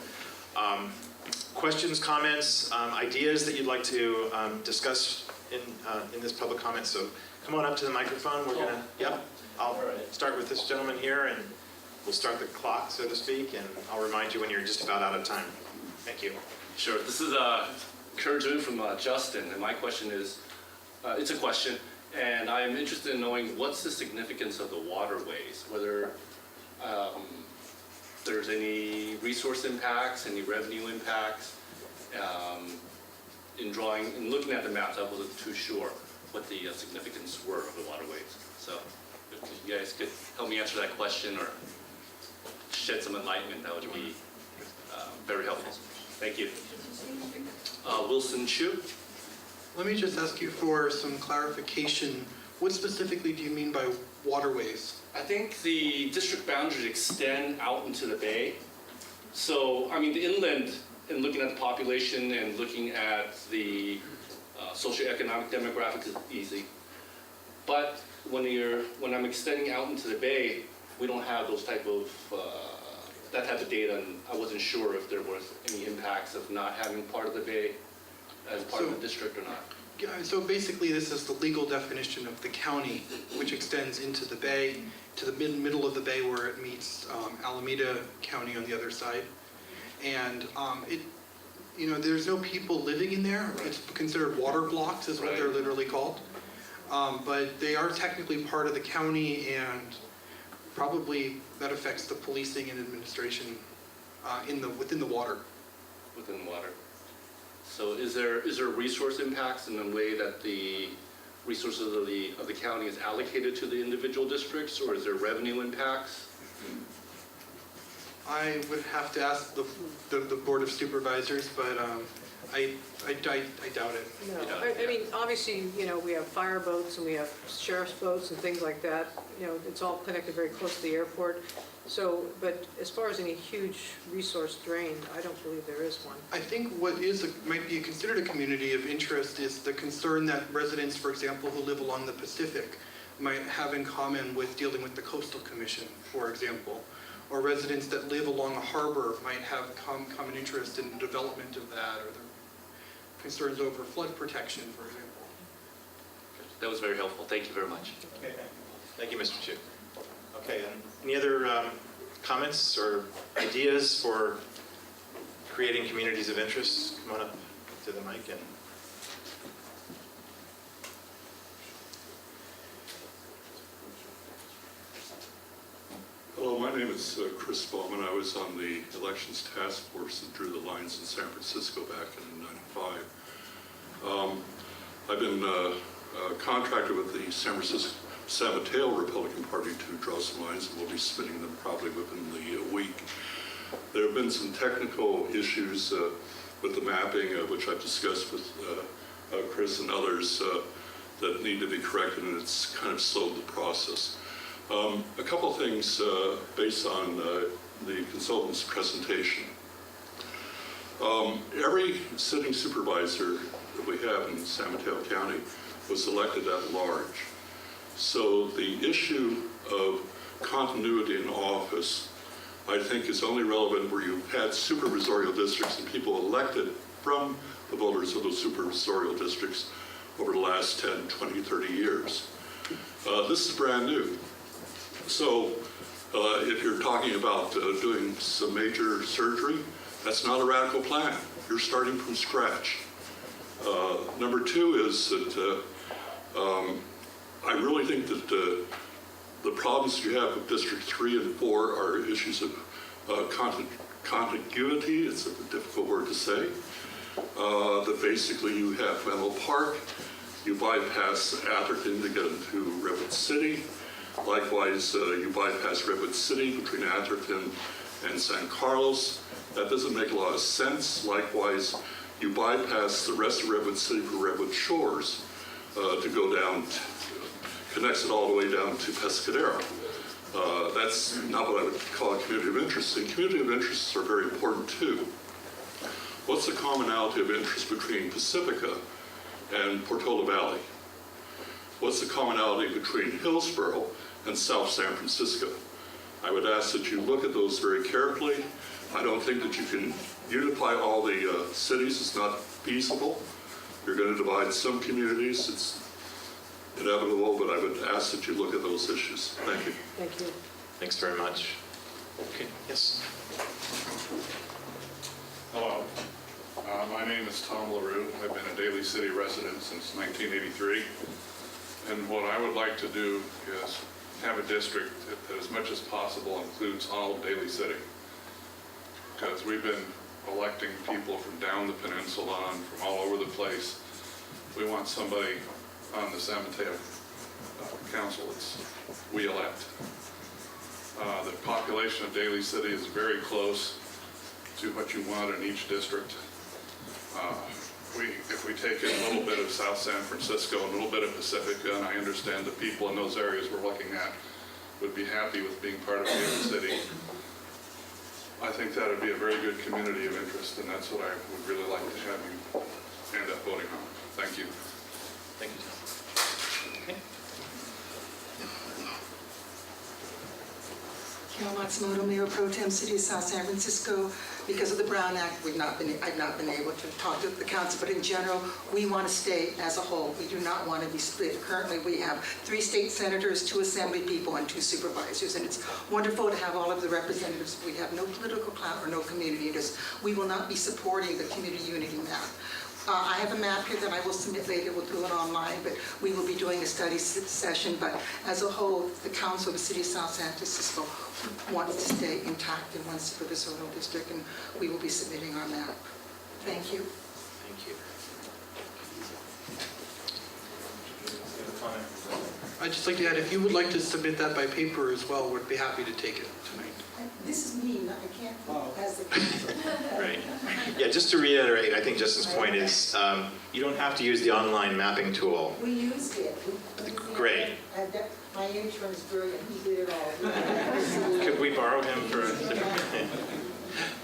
questions, comments, ideas that you'd like to discuss in this public comment. So come on up to the microphone. We're going to, yep, I'll start with this gentleman here, and we'll start the clock, so to speak, and I'll remind you when you're just about out of time. Thank you. Sure. This is Kurjun from Justin, and my question is, it's a question, and I'm interested in knowing what's the significance of the waterways, whether there's any resource impacts, any revenue impacts. In looking at the maps, I wasn't too sure what the significance were of the waterways. So if you guys could help me answer that question or shed some enlightenment, that would be very helpful. Thank you. Wilson Chu. Let me just ask you for some clarification. What specifically do you mean by waterways? I think the district boundaries extend out into the bay. So, I mean, the inland, and looking at the population and looking at the socioeconomic demographics is easy. But when I'm extending out into the bay, we don't have those that type of data, and I wasn't sure if there was any impacts of not having part of the bay as part of the district or not. Yeah, so basically this is the legal definition of the county, which extends into the bay, to the middle of the bay where it meets Alameda County on the other side. And there's no people living in there. It's considered water blocks is what they're literally called. But they are technically part of the county, and probably that affects the policing and administration within the water. Within the water. So is there resource impacts in the way that the resources of the county is allocated to the individual districts, or is there revenue impacts? I would have to ask the Board of Supervisors, but I doubt it. No, I mean, obviously, we have fire boats and we have sheriff's boats and things like that. It's all connected very close to the airport. So, but as far as any huge resource drain, I don't believe there is one. I think what might be considered a community of interest is the concern that residents, for example, who live along the Pacific might have in common with dealing with the Coastal Commission, for example. Or residents that live along a harbor might have common interest in the development of that, or the concerns over flood protection, for example. That was very helpful. Thank you very much. Okay. Thank you, Mr. Chu. Okay, and any other comments or ideas for creating communities of interest? Come on up to the mic. And My name is Chris Bowman. I was on the elections task force that drew the lines in San Francisco back in '95. I've been contracted with the San Mateo Republican Party to draw some lines, and we'll be submitting them probably within the week. There have been some technical issues with the mapping, which I've discussed with Chris and others, that need to be corrected, and it's kind of slowed the process. A couple of things based on the consultant's presentation. Every sitting supervisor that we have in San Mateo County was elected at large. So the issue of continuity in office, I think, is only relevant where you've had supervisorial districts and people elected from the voters of those supervisorial districts over the last 10, 20, 30 years. This is brand new. So if you're talking about doing some major surgery, that's not a radical plan. You're starting from scratch. Number two is that I really think that the problems you have with District 3 and 4 are issues of contiguity. It's a difficult word to say. That basically you have Menlo Park, you bypass Atherton to get into Redwood City. Likewise, you bypass Redwood City between Atherton and San Carlos. That doesn't make a lot of sense. Likewise, you bypass the rest of Redwood City for Redwood Shores to go down, connects it all the way down to Pescadero. That's not what I would call a community of interest. And community of interests are very important too. What's the commonality of interest between Pacifica and Portola Valley? What's the commonality between Hillsborough and South San Francisco? I would ask that you look at those very carefully. I don't think that you can unify all the cities. It's not feasible. You're going to divide some communities. It's inevitable, but I would ask that you look at those issues. Thank you. Thank you. Thanks very much. Okay, yes. Hello, my name is Tom LaRue. I've been a Daly City resident since 1983. And what I would like to do is have a district that as much as possible includes all of Daly City. Because we've been electing people from down the peninsula and from all over the place. We want somebody on the San Mateo Council that's we elect. The population of Daly City is very close to what you want in each district. If we take in a little bit of South San Francisco and a little bit of Pacifica, and I understand the people in those areas we're looking at would be happy with being part of Daly City, I think that would be a very good community of interest, and that's what I would really like to have you end up voting on. Thank you. Thank you, Tom. Okay. Carol Matsumoto, Mayor Pro Tem, City of South San Francisco. Because of the Brown Act, I've not been able to talk to the council, but in general, we want to stay as a whole. We do not want to be split. Currently, we have 3 state senators, 2 assembly people, and 2 supervisors, and it's wonderful to have all of the representatives. We have no political clout or no community interest. We will not be supporting the community unity map. I have a map here that I will submit later. We'll do it online, but we will be doing a study session. But as a whole, the council of the City of South San Francisco wants to stay intact in one supervisorial district, and we will be submitting our map. Thank you. Thank you. I'd just like to add, if you would like to submit that by paper as well, we'd be happy to take it tonight. This is me. I can't as the council. Right. Yeah, just to reiterate, I think Justin's point is you don't have to use the online mapping tool. We used it. Great. My intern is brilliant. He did it all. Could we borrow him for a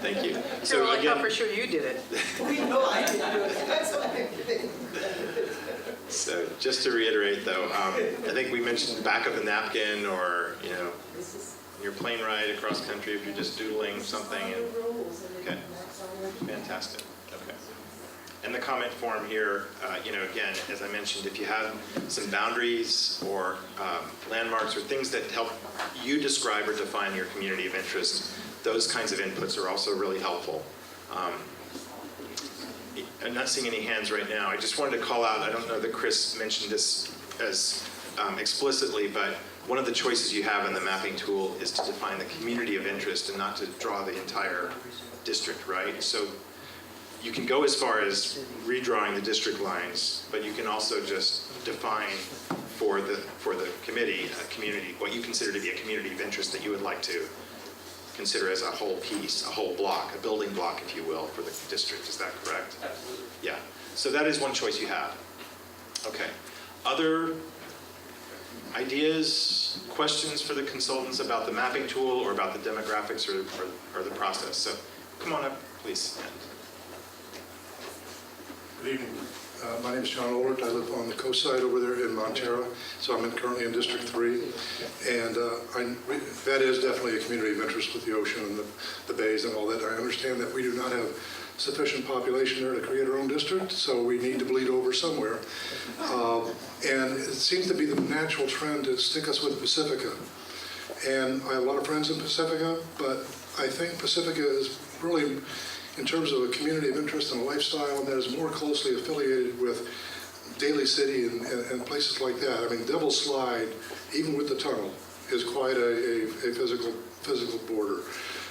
Thank you. Carol, I thought for sure you did it. We know I didn't do it. That's what I'm thinking. So just to reiterate, though, I think we mentioned back of a napkin, or your plane ride across country if you're just doodling something. Okay, fantastic. Okay. And the comment form here, again, as I mentioned, if you have some boundaries or landmarks or things that help you describe or define your community of interest, those kinds of inputs are also really helpful. I'm not seeing any hands right now. I just wanted to call out, I don't know that Chris mentioned this as explicitly, but one of the choices you have in the mapping tool is to define the community of interest and not to draw the entire district, right? So you can go as far as redrawing the district lines, but you can also just define for the committee, a community, what you consider to be a community of interest that you would like to consider as a whole piece, a whole block, a building block, if you will, for the district. Is that correct? Absolutely. Yeah. So that is one choice you have. Okay. Other ideas, questions for the consultants about the mapping tool or about the demographics or the process? So come on up, please. Good evening. My name is John Oldert. I live on the coast side over there in Montero, so I'm currently in District 3. And that is definitely a community of interest with the ocean and the bays and all that. I understand that we do not have sufficient population there to create our own district, so we need to bleed over somewhere. And it seems to be the natural trend to stick us with Pacifica. And I have a lot of friends in Pacifica, but I think Pacifica is really, in terms of a community of interest and a lifestyle, and that is more closely affiliated with Daly City and places like that. I mean, Devil's Slide, even with the tunnel, is quite a physical border.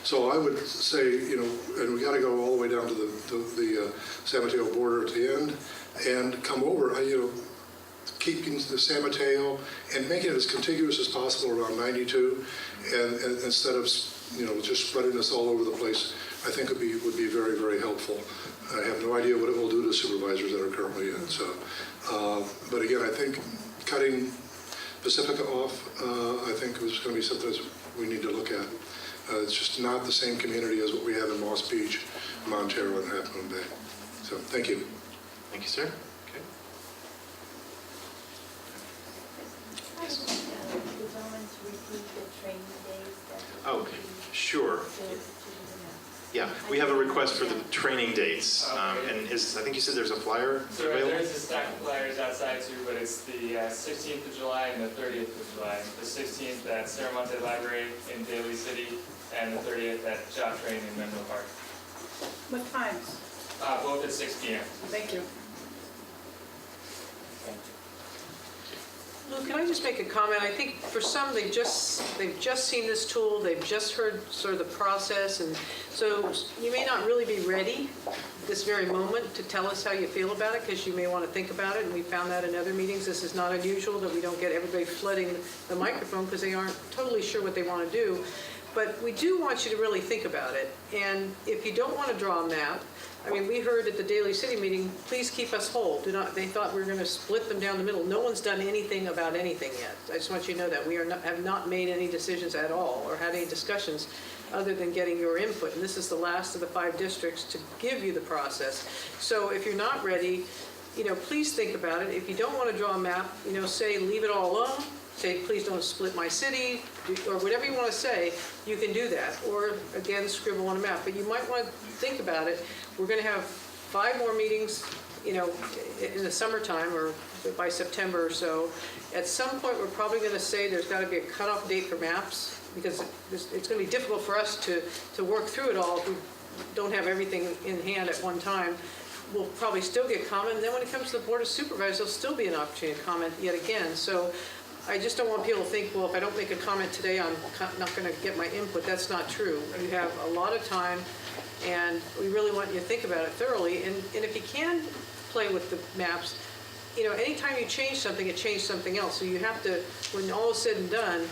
So I would say, you know, and we got to go all the way down to the San Mateo border at the end and come over, keeping the San Mateo and making it as contiguous as possible around 92, and instead of, just spreading this all over the place, I think would be very, very helpful. I have no idea what it will do to supervisors that are currently in. So, but again, I think cutting Pacifica off, I think is going to be something that we need to look at. It's just not the same community as what we have in Moss Beach, Montero, and Half Moon Bay. So, thank you. Thank you, sir. Okay. Oh, sure. Yeah, we have a request for the training dates, and I think you said there's a flyer So available? there's a stack of flyers outside too, but it's the 16th of July and the 30th of July. The 16th at Serramonte Library in Daly City, and the 30th at Job Training in Menlo Park. What times? Both at 6 p.m. Thank you. Lou, can I just make a comment? I think for some, they've just seen this tool, they've just heard sort of the process, and so you may not really be ready this very moment to tell us how you feel about it, because you may want to think about it, and we found that in other meetings. This is not unusual that we don't get everybody flooding the microphone because they aren't totally sure what they want to do. But we do want you to really think about it, and if you don't want to draw a map, I mean, we heard at the Daly City meeting, please keep us whole. They thought we were going to split them down the middle. No one's done anything about anything yet. I just want you to know that. We have not made any decisions at all or had any discussions other than getting your input. And this is the last of the 5 districts to give you the process. So if you're not ready, please think about it. If you don't want to draw a map, say leave it all alone. Say, please don't split my city, or whatever you want to say, you can do that. Or, again, scribble on a map. But you might want to think about it. We're going to have 5 more meetings, in the summertime or by September or so. At some point, we're probably going to say there's got to be a cutoff date for maps, because it's going to be difficult for us to work through it all if we don't have everything in hand at one time. We'll probably still get comment. And then when it comes to the Board of Supervisors, there'll still be an opportunity to comment yet again. So I just don't want people to think, well, if I don't make a comment today, I'm not going to get my input. That's not true. You have a lot of time, and we really want you to think about it thoroughly. And if you can play with the maps, anytime you change something, it changes something else. So you have to, when all is said and done,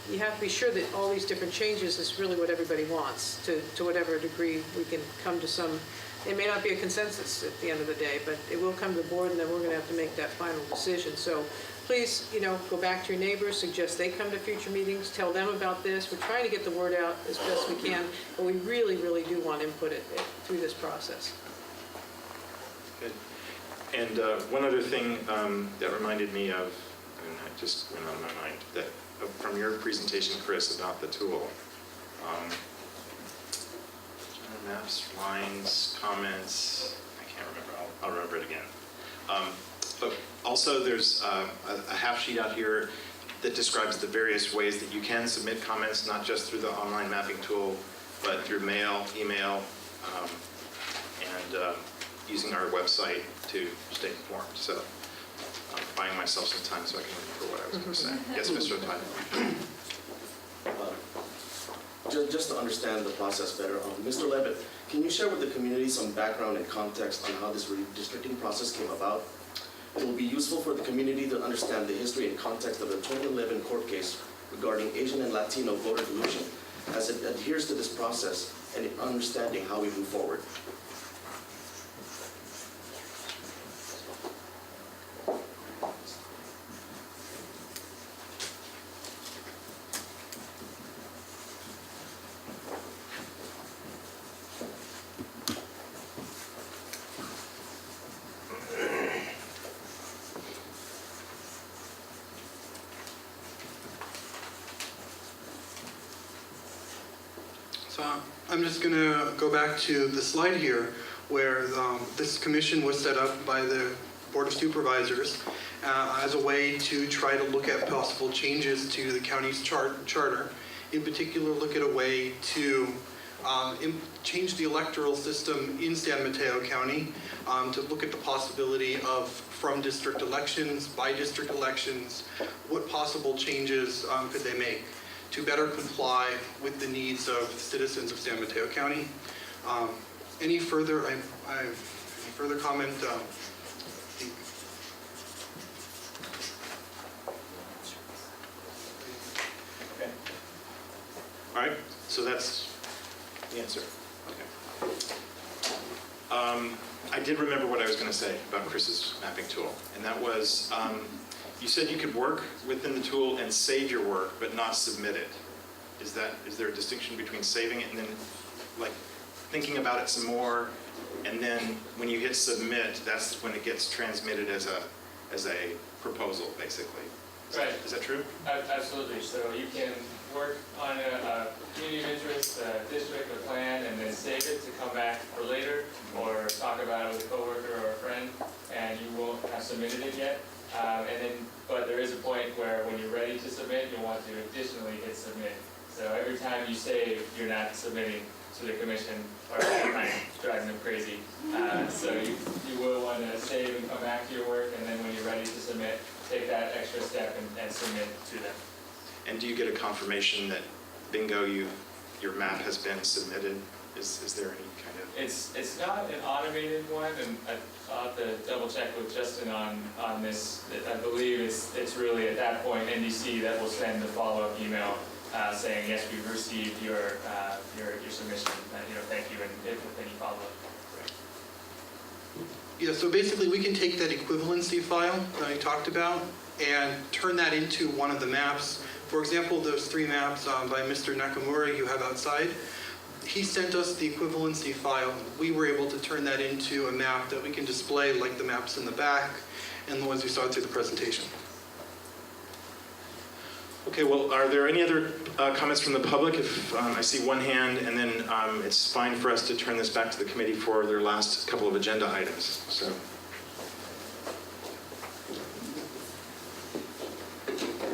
you have to be sure that all these different changes is really what everybody wants, to whatever degree we can come to some. It may not be a consensus at the end of the day, but it will come to the board, and then we're going to have to make that final decision. So please, go back to your neighbors, suggest they come to future meetings, tell them about this. We're trying to get the word out as best we can, but we really, really do want input through this process. Good. And one other thing that reminded me of, and it just went on my mind, that from your presentation, Chris, about the tool. Maps, lines, comments, I can't remember, I'll remember it again. But also there's a half sheet out here that describes the various ways that you can submit comments, not just through the online mapping tool, but through mail, email, and using our website to stay informed. So buying myself some time so I can remember what I was going to say. Yes, Mr. Otani? Just to understand the process better, Mr. Levitt, can you share with the community some background and context on how this redistricting process came about? It will be useful for the community to understand the history and context of the 2011 court case regarding Asian and Latino voter dilution as it adheres to this process and in understanding how we move forward. So I'm just going to go back to the slide here where this commission was set up by the Board of Supervisors as a way to try to look at possible changes to the county's charter. In particular, look at a way to change the electoral system in San Mateo County, to look at the possibility of from district elections, by district elections, what possible changes could they make to better comply with the needs of citizens of San Mateo County. Any further comment? Okay. All right, so that's the answer. Okay. I did remember what I was going to say about Chris's mapping tool, and that was, you said you could work within the tool and save your work, but not submit it. Is there a distinction between saving it and then, like, thinking about it some more, and then when you hit submit, that's when it gets transmitted as a proposal, basically? Right. Is that true? Absolutely. So you can work on a community of interest, a district, a plan, and then save it to come back for later, or talk about it with a coworker or a friend, and you won't have submitted it yet. But there is a point where when you're ready to submit, you'll want to additionally hit submit. So every time you save, you're not submitting to the commission, or kind of driving them crazy. So you will want to save and come back to your work, and then when you're ready to submit, take that extra step and submit to them. And do you get a confirmation that, bingo, your map has been submitted? Is there any kind of... It's not an automated one, and I'll have to double check with Justin on this. I believe it's really at that point NDC that will send the follow-up email saying, yes, we've received your submission, thank you, and if any follow-up. Yeah, so basically we can take that equivalency file that I talked about and turn that into one of the maps. For example, those 3 maps by Mr. Nakamura you have outside, he sent us the equivalency file. We were able to turn that into a map that we can display like the maps in the back and the ones we saw through the presentation. Okay, well, are there any other comments from the public? If I see one hand, and then it's fine for us to turn this back to the committee for their last couple of agenda items. So.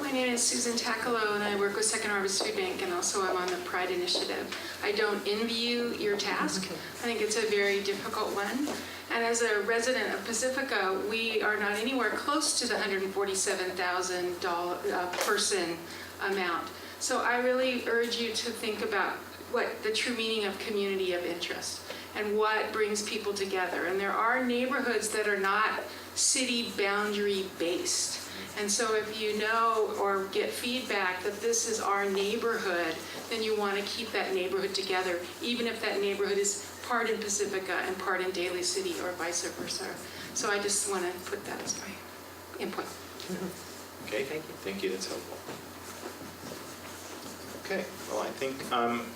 My name is Susan Takalo, and I work with Second Harvest Food Bank, and also I'm on the Pride Initiative. I don't envy you your task. I think it's a very difficult one. And as a resident of Pacifica, we are not anywhere close to the $147,000 person amount. So I really urge you to think about what the true meaning of community of interest and what brings people together. And there are neighborhoods that are not city boundary based. And so if you know or get feedback that this is our neighborhood, then you want to keep that neighborhood together, even if that neighborhood is part in Pacifica and part in Daly City or vice versa. So I just want to put that as my input. Okay, thank you, that's helpful. Okay, well, I think,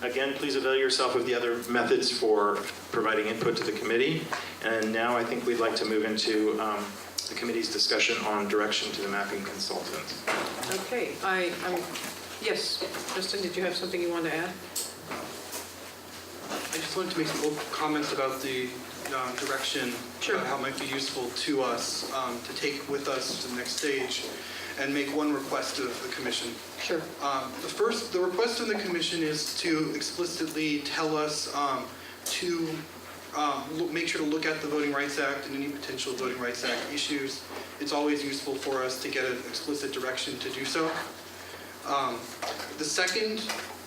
again, please avail yourself of the other methods for providing input to the committee. And now I think we'd like to move into the committee's discussion on direction to the mapping consultant. Okay, yes, Justin, did you have something you wanted to add? I just wanted to make some comments about the direction, Sure. how it might be useful to us to take with us to the next stage, and make one request of the commission. Sure. The request of the commission is to explicitly tell us to make sure to look at the Voting Rights Act and any potential Voting Rights Act issues. It's always useful for us to get an explicit direction to do so. The second,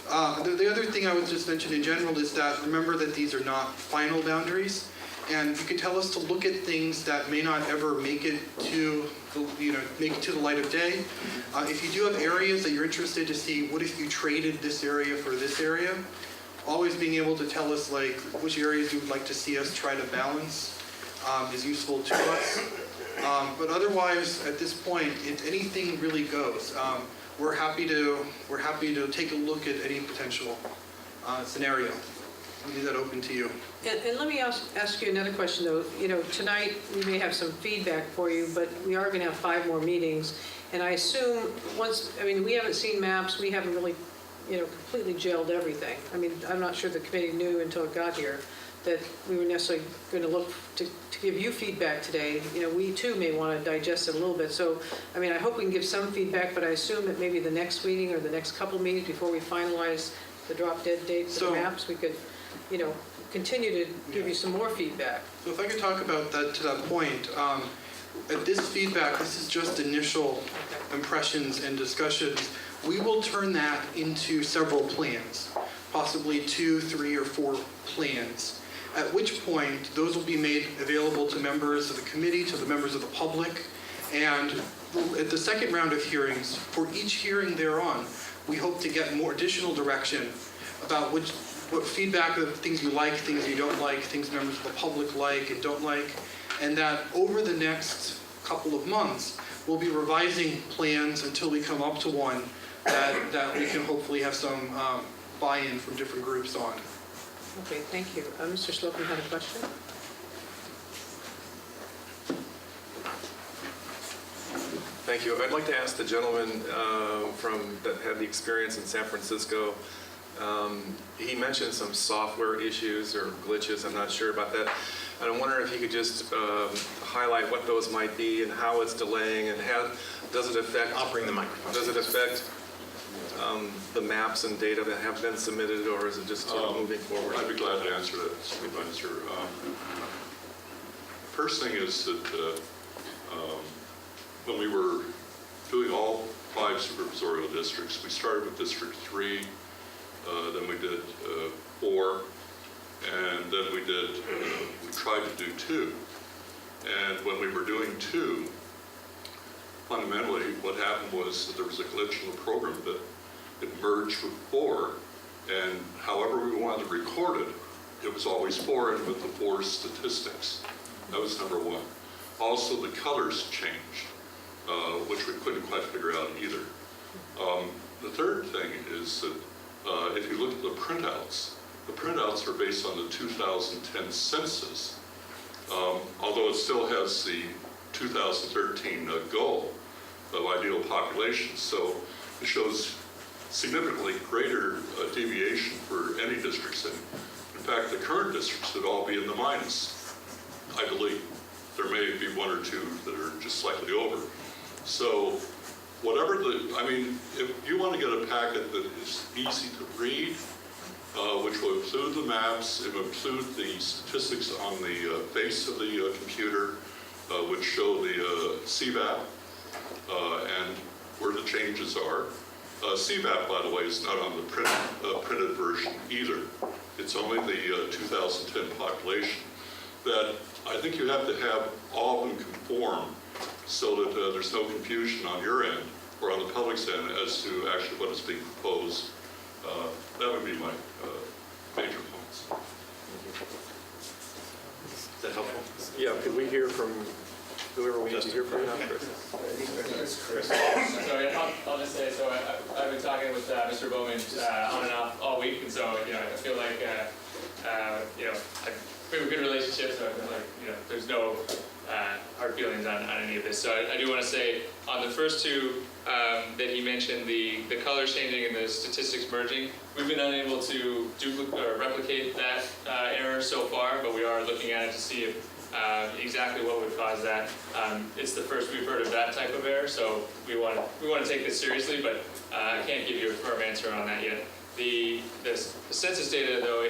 the other thing I would just mention in general is that remember that these are not final boundaries, and you can tell us to look at things that may not ever make it to the light of day. If you do have areas that you're interested to see, what if you traded this area for this area? Always being able to tell us like which areas you would like to see us try to balance is useful to us. But otherwise, at this point, anything really goes. We're happy to take a look at any potential scenario. I'll leave that open to you. And let me ask you another question, though. You know, tonight we may have some feedback for you, but we are going to have 5 more meetings. And I assume we haven't seen maps, we haven't really, completely gelled everything. I mean, I'm not sure the committee knew until it got here that we were necessarily going to look to give you feedback today. We too may want to digest it a little bit. So, I hope we can give some feedback, but I assume that maybe the next meeting or the next couple meetings before we finalize the drop-dead dates of the maps, we could, continue to give you some more feedback. So if I could talk about that to that point, at this feedback, this is just initial impressions and discussions. We will turn that into several plans, possibly 2, 3, or 4 plans, at which point those will be made available to members of the committee, to the members of the public, and at the second round of hearings, for each hearing thereon, we hope to get more additional direction about what feedback of things you like, things you don't like, things members of the public like and don't like, and that over the next couple of months, we'll be revising plans until we come up to one that we can hopefully have some buy-in from different groups on. Okay, thank you. Mr. Slocum had a question? Thank you. I'd like to ask the gentleman that had the experience in San Francisco. He mentioned some software issues or glitches. I'm not sure about that. And I wonder if he could just highlight what those might be and how it's delaying and does it affect? I'll bring the microphone. Does it affect the maps and data that have been submitted, or is it just moving forward? I'd be glad to answer that, Supervisor. First thing is that when we were doing all 5 supervisorial districts, we started with District 3, then we did 4, and then we tried to do 2. And when we were doing 2, fundamentally what happened was that there was a glitch in the program that it merged with 4, and however we wanted to record it, it was always 4 and with the 4 statistics. That was number 1. Also, the colors changed, which we couldn't quite figure out either. The third thing is that if you look at the printouts are based on the 2010 census, although it still has the 2013 goal of ideal population, so it shows significantly greater deviation for any districts. And in fact, the current districts would all be in the minus, I believe. There may be 1 or 2 that are just slightly over. So whatever if you want to get a packet that is easy to read, which will include the maps, it will include the statistics on the face of the computer, which show the CVAP and where the changes are. CVAP, by the way, is not on the printed version either. It's only the 2010 population. That I think you have to have all of them conform so that there's no confusion on your end or on the public's end as to actually what is being proposed. That would be my major points. Is that helpful? Yeah, could we hear from whoever we need to hear from now? Chris. I'll just say, so I've been talking with Mr. Bowman on and off all week, and so I feel like we have a good relationship, so I feel like there's no hard feelings on any of this. So I do want to say on the first 2 that he mentioned, the color changing and the statistics merging, we've been unable to replicate that error so far, but we are looking at it to see if exactly what would cause that. It's the first we've heard of that type of error, so we want to take this seriously, but I can't give you a firm answer on that yet. The census data, though,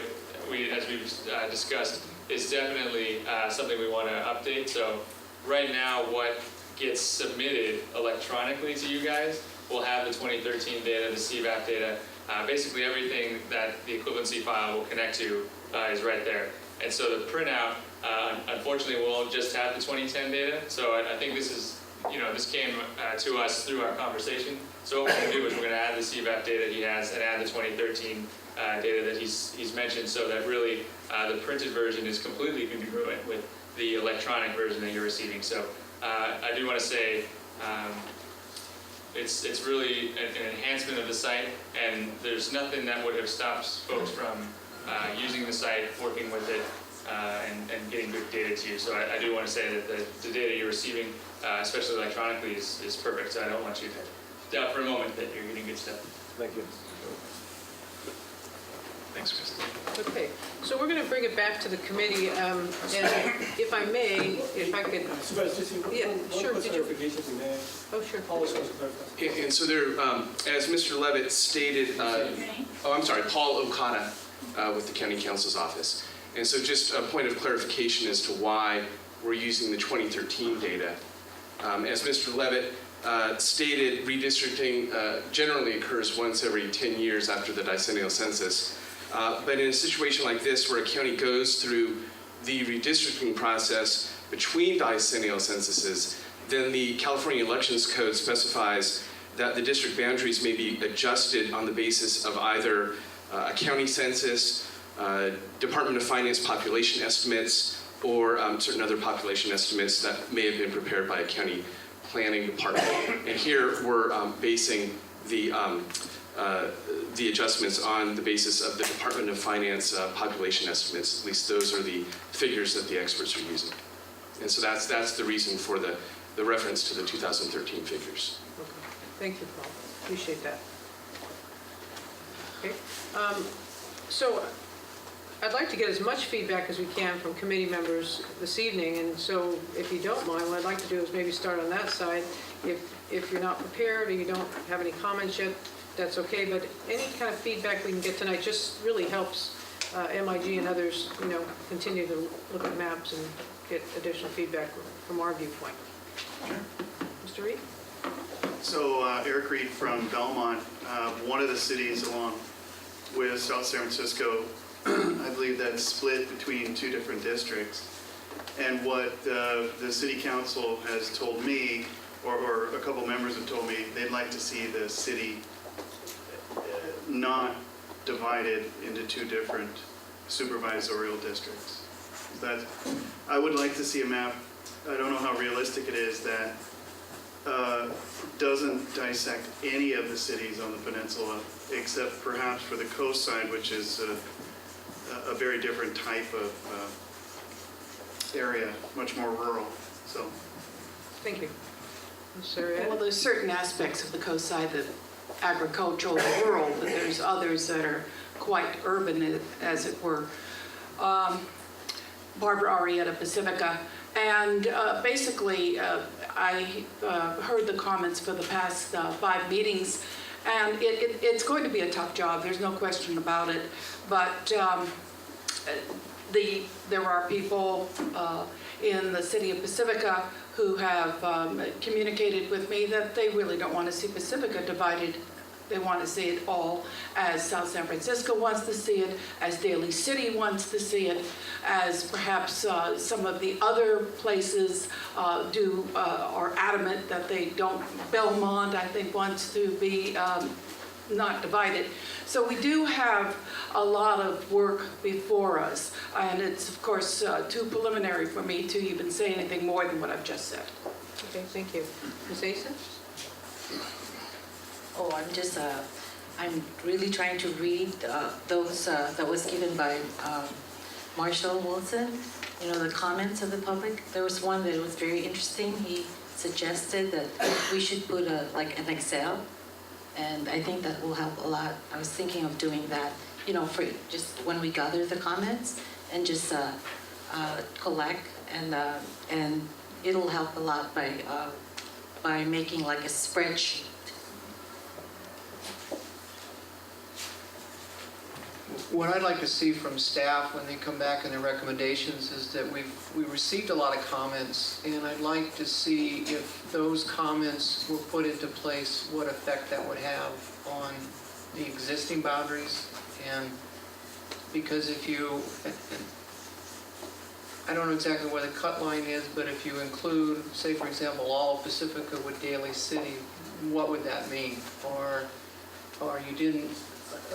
as we've discussed, is definitely something we want to update. So right now, what gets submitted electronically to you guys will have the 2013 data, the CVAP data. Basically everything that the equivalency file will connect to is right there. And so the printout, unfortunately, won't just have the 2010 data. So I think this is, this came to us through our conversation. So what we're going to do is we're going to add the CVAP data he has and add the 2013 data that he's mentioned, so that really the printed version is completely congruent with the electronic version that you're receiving. So I do want to say it's really an enhancement of the site, and there's nothing that would have stopped folks from using the site, working with it, and getting good data to you. So I do want to say that the data you're receiving, especially electronically, is perfect. So I don't want you to doubt for a moment that you're getting good stuff. Thank you. Thanks, Chris. Okay, so we're going to bring it back to the committee, and if I may, if I could... Yeah, sure. Did you... Oh, sure. And so there, as Mr. Levitt stated, I'm sorry, Paul Okada with the County Council's office. And so just a point of clarification as to why we're using the 2013 data. As Mr. Levitt stated, redistricting generally occurs once every 10 years after the decennial census. But in a situation like this, where a county goes through the redistricting process between decennial censuses, then the California Elections Code specifies that the district boundaries may be adjusted on the basis of either a county census, Department of Finance population estimates, or certain other population estimates that may have been prepared by a county planning department. And here we're basing the adjustments on the basis of the Department of Finance population estimates. At least those are the figures that the experts are using. And so that's the reason for the reference to the 2013 figures. Okay. Thank you, Paul. Appreciate that. Okay. So I'd like to get as much feedback as we can from committee members this evening, and so if you don't mind, what I'd like to do is maybe start on that side. If you're not prepared or you don't have any comments yet, that's okay, but any kind of feedback we can get tonight just really helps MIG and others, continue to look at maps and get additional feedback from our viewpoint. Mr. Reed? So Eric Reed from Belmont, one of the cities along with South San Francisco, I believe that's split between two different districts. And what the city council has told me, or a couple members have told me, they'd like to see the city not divided into two different supervisorial districts. I would like to see a map, I don't know how realistic it is, that doesn't dissect any of the cities on the peninsula, except perhaps for the coast side, which is a very different type of area, much more rural. So, thank you. Sarah? Well, there's certain aspects of the coast side that agricultural, rural, but there's others that are quite urban, as it were. Barbara Arietta Pacifica, and basically I heard the comments for the past 5 meetings, and it's going to be a tough job, there's no question about it, but there are people in the city of Pacifica who have communicated with me that they really don't want to see Pacifica divided. They want to see it all as South San Francisco wants to see it, as Daly City wants to see it, as perhaps some of the other places are adamant that they don't. Belmont, I think, wants to be not divided. So we do have a lot of work before us, and it's, of course, too preliminary for me to even say anything more than what I've just said. Okay, thank you. Ms. Asen? Oh, I'm really trying to read those that was given by Marshall Wilson, the comments of the public. There was one that was very interesting. He suggested that we should put like an Excel, and I think that will help a lot. I was thinking of doing that, for just when we gather the comments and just collect, and it'll help a lot by making like a spreadsheet. What I'd like to see from staff when they come back in their recommendations is that we received a lot of comments, and I'd like to see if those comments were put into place, what effect that would have on the existing boundaries. And because if you, I don't know exactly where the cut line is, but if you include, say for example, all of Pacifica with Daly City, what would that mean? Or you didn't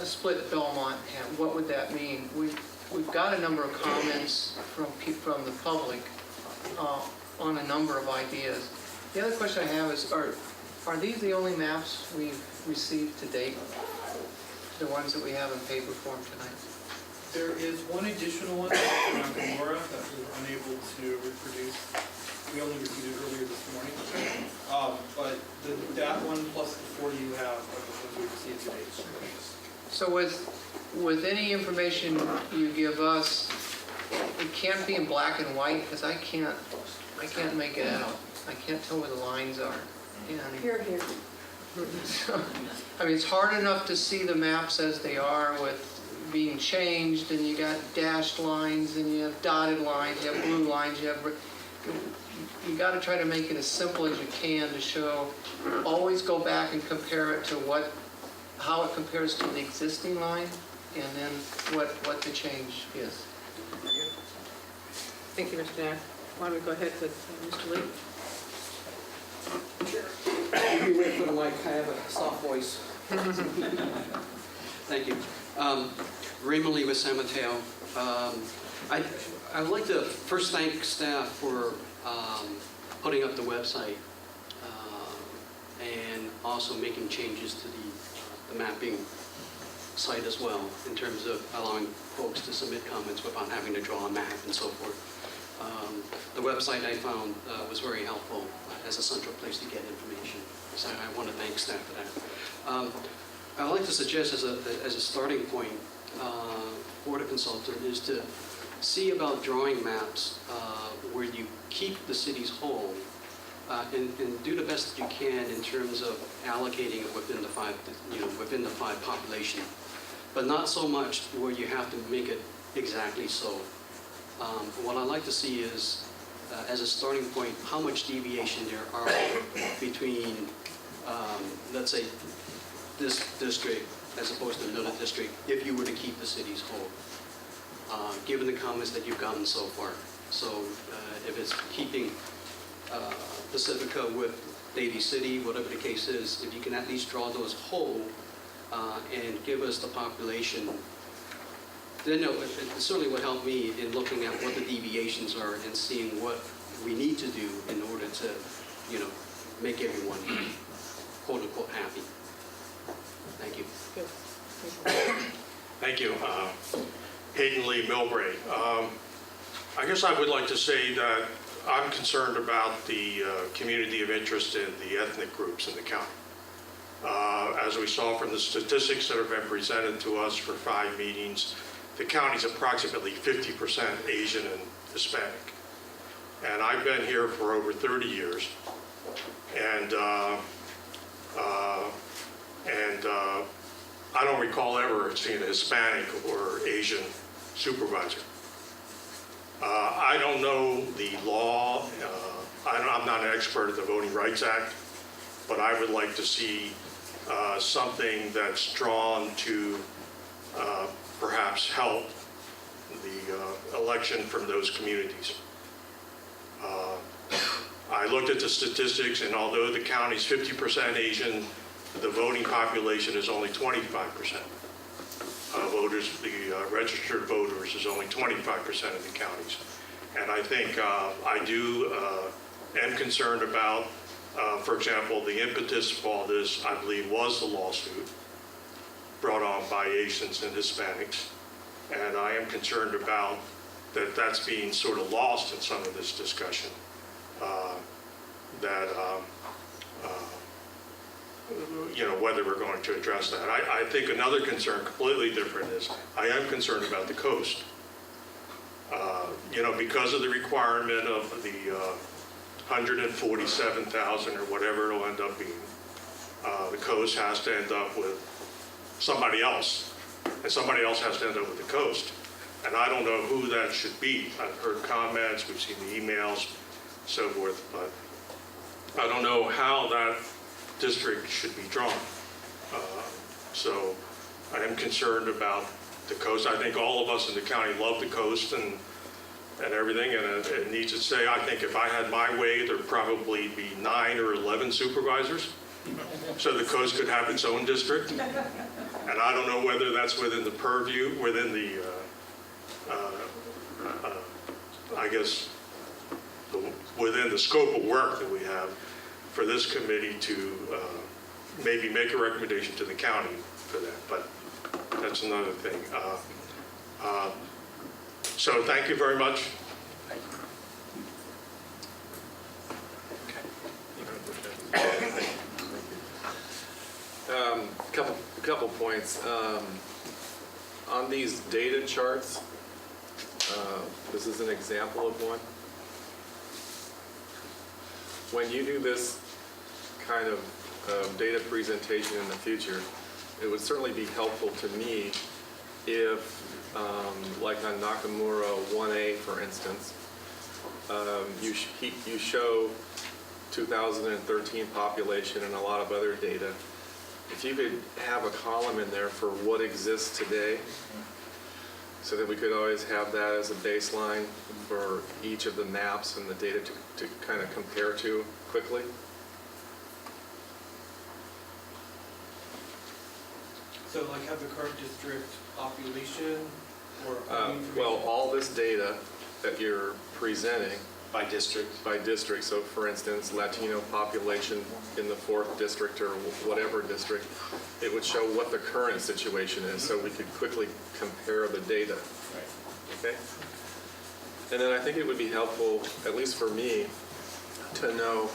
split Belmont, what would that mean? We've got a number of comments from the public on a number of ideas. The other question I have is, are these the only maps we've received to date? The ones that we have in paper form tonight? There is one additional one from Gamora that we were unable to reproduce. We only received it earlier this morning. But that one plus the 40 you have are the ones we received today. So with any information you give us, it can't be in black and white because I can't make it out. I can't tell where the lines are. Here. I mean, it's hard enough to see the maps as they are with being changed, and you got dashed lines, and you have dotted lines, you have blue lines, you got to try to make it as simple as you can to show. Always go back and compare it to how it compares to the existing line, and then what the change is. Thank you, Mr. Knapp. Why don't we go ahead with Mr. Lee? Maybe wait for the mic. I have a soft voice. Thank you. Raymond Lee with San Mateo. I would like to first thank staff for putting up the website and also making changes to the mapping site as well, in terms of allowing folks to submit comments without having to draw a map and so forth. The website I found was very helpful as a central place to get information. So I want to thank staff for that. I would like to suggest as a starting point for the consultant is to see about drawing maps where you keep the cities whole and do the best that you can in terms of allocating it within the five population, but not so much where you have to make it exactly so. What I'd like to see is, as a starting point, how much deviation there are between, let's say, this district as opposed to another district, if you were to keep the cities whole, given the comments that you've gotten so far. So if it's keeping Pacifica with Daly City, whatever the case is, if you can at least draw those whole and give us the population, then it certainly would help me in looking at what the deviations are and seeing what we need to do in order to, make everyone quote unquote happy. Thank you. Good. Thank you. Hayden Lee Milbrae. I guess I would like to say that I'm concerned about the community of interest in the ethnic groups in the county. As we saw from the statistics that have been presented to us for 5 meetings, the county's approximately 50% Asian and Hispanic. And I've been here for over 30 years, and I don't recall ever seeing a Hispanic or Asian supervisor. I don't know the law. I'm not an expert at the Voting Rights Act, but I would like to see something that's drawn to perhaps help the election from those communities. I looked at the statistics, and although the county's 50% Asian, the voting population is only 25%. Voters, the registered voters is only 25% of the counties. And I think am concerned about, for example, the impetus for all this, I believe, was the lawsuit brought on by Asians and Hispanics. And I am concerned about that's being sort of lost in some of this discussion. Whether we're going to address that. I think another concern, completely different, is I am concerned about the coast. Because of the requirement of the 147,000 or whatever it'll end up being, the coast has to end up with somebody else and somebody else has to end up with the coast. And I don't know who that should be. I've heard comments, we've seen the emails, so forth, but I don't know how that district should be drawn. So I am concerned about the coast. I think all of us in the county love the coast and everything, and it needs to say, I think if I had my way, there'd probably be 9 or 11 supervisors. So the coast could have its own district. And I don't know whether that's within the purview, within the, I guess, within the scope of work that we have for this committee to maybe make a recommendation to the county for that, but that's another thing. So thank you very much. Couple points. On these data charts, this is an example of one. When you do this kind of data presentation in the future, it would certainly be helpful to me if, like on Nakamura 1A, for instance, you show 2013 population and a lot of other data. If you could have a column in there for what exists today, so that we could always have that as a baseline for each of the maps and the data to kind of compare to quickly. So like have the current district population or Well, all this data that you're presenting By district? By district. So for instance, Latino population in the 4th district or whatever district, it would show what the current situation is so we could quickly compare the data. Okay? And then I think it would be helpful, at least for me, to know,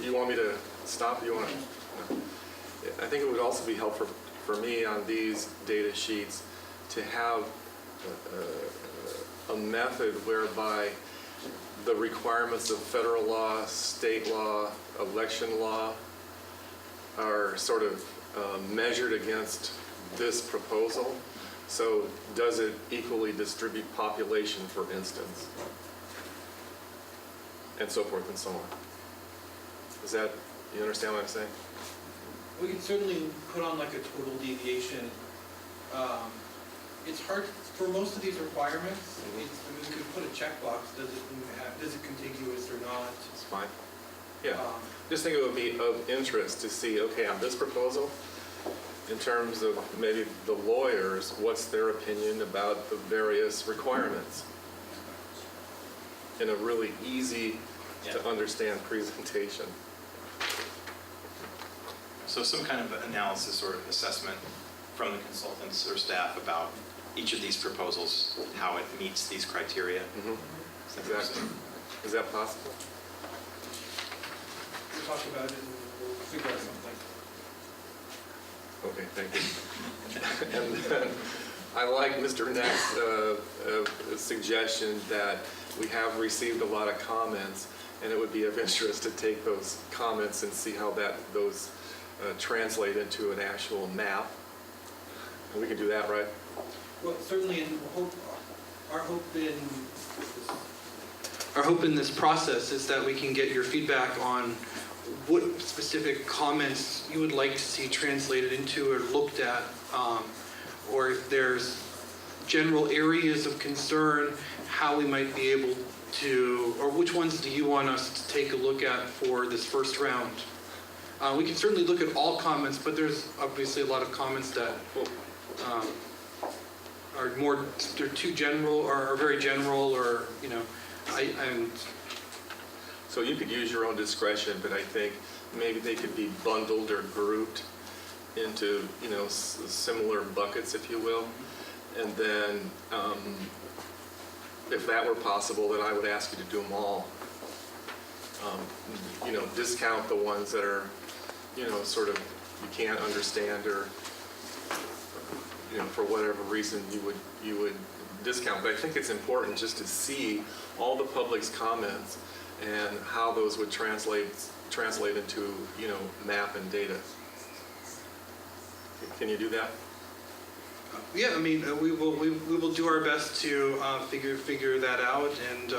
you want me to stop? You want to? No. I think it would also be helpful for me on these data sheets to have a method whereby the requirements of federal law, state law, election law are sort of measured against this proposal. So does it equally distribute population, for instance? And so forth and so on. Is that, you understand what I'm saying? We can certainly put on like a total deviation. It's hard for most of these requirements. I mean, we could put a checkbox. Is it contiguous or not? It's fine. Yeah. Just think it would be of interest to see, okay, on this proposal, in terms of maybe the lawyers, what's their opinion about the various requirements? In a really easy to understand presentation. So some kind of analysis or assessment from the consultants or staff about each of these proposals, how it meets these criteria. Exactly. Is that possible? We'll talk about it and we'll figure out something. Okay, thank you. And then I like Mr. Neck's suggestion that we have received a lot of comments, and it would be of interest to take those comments and see how those translate into an actual map. And we can do that, right? Well, certainly, our hope in this process is that we can get your feedback on what specific comments you would like to see translated into or looked at, or if there's general areas of concern, how we might be able to, or which ones do you want us to take a look at for this first round? We can certainly look at all comments, but there's obviously a lot of comments that are more, they're too general or are very general, or, you know, So you could use your own discretion, but I think maybe they could be bundled or grouped into, you know, similar buckets, if you will. And then if that were possible, then I would ask you to do them all. You know, discount the ones that are, you know, sort of you can't understand, or, you know, for whatever reason you would discount. But I think it's important just to see all the public's comments and how those would translate into, you know, map and data. Can you do that? Yeah, I mean, we will do our best to figure that out, and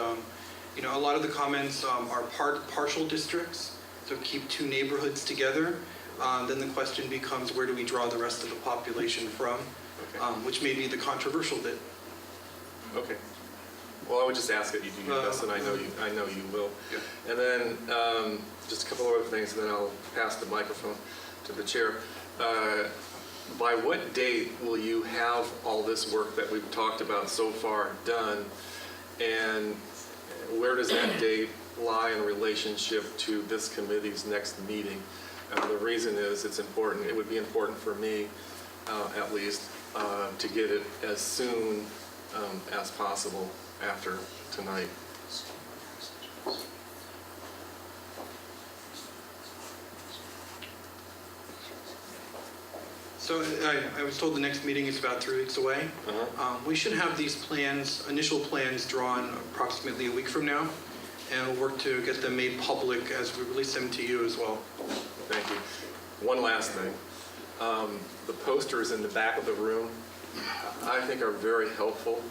you know, a lot of the comments are partial districts, so keep two neighborhoods together. Then the question becomes, where do we draw the rest of the population from? Which may be the controversial bit. Okay. Well, I would just ask that you do your best, and I know you will. Yeah. And then just a couple of other things, and then I'll pass the microphone to the chair. By what date will you have all this work that we've talked about so far done, and where does that date lie in relationship to this committee's next meeting? The reason is it's important. It would be important for me, at least, to get it as soon as possible after tonight. So I was told the next meeting is about 3 weeks away. We should have these plans, initial plans, drawn approximately a week from now, and we'll work to get them made public as we release them to you as well. Thank you. One last thing. The posters in the back of the room, I think, are very helpful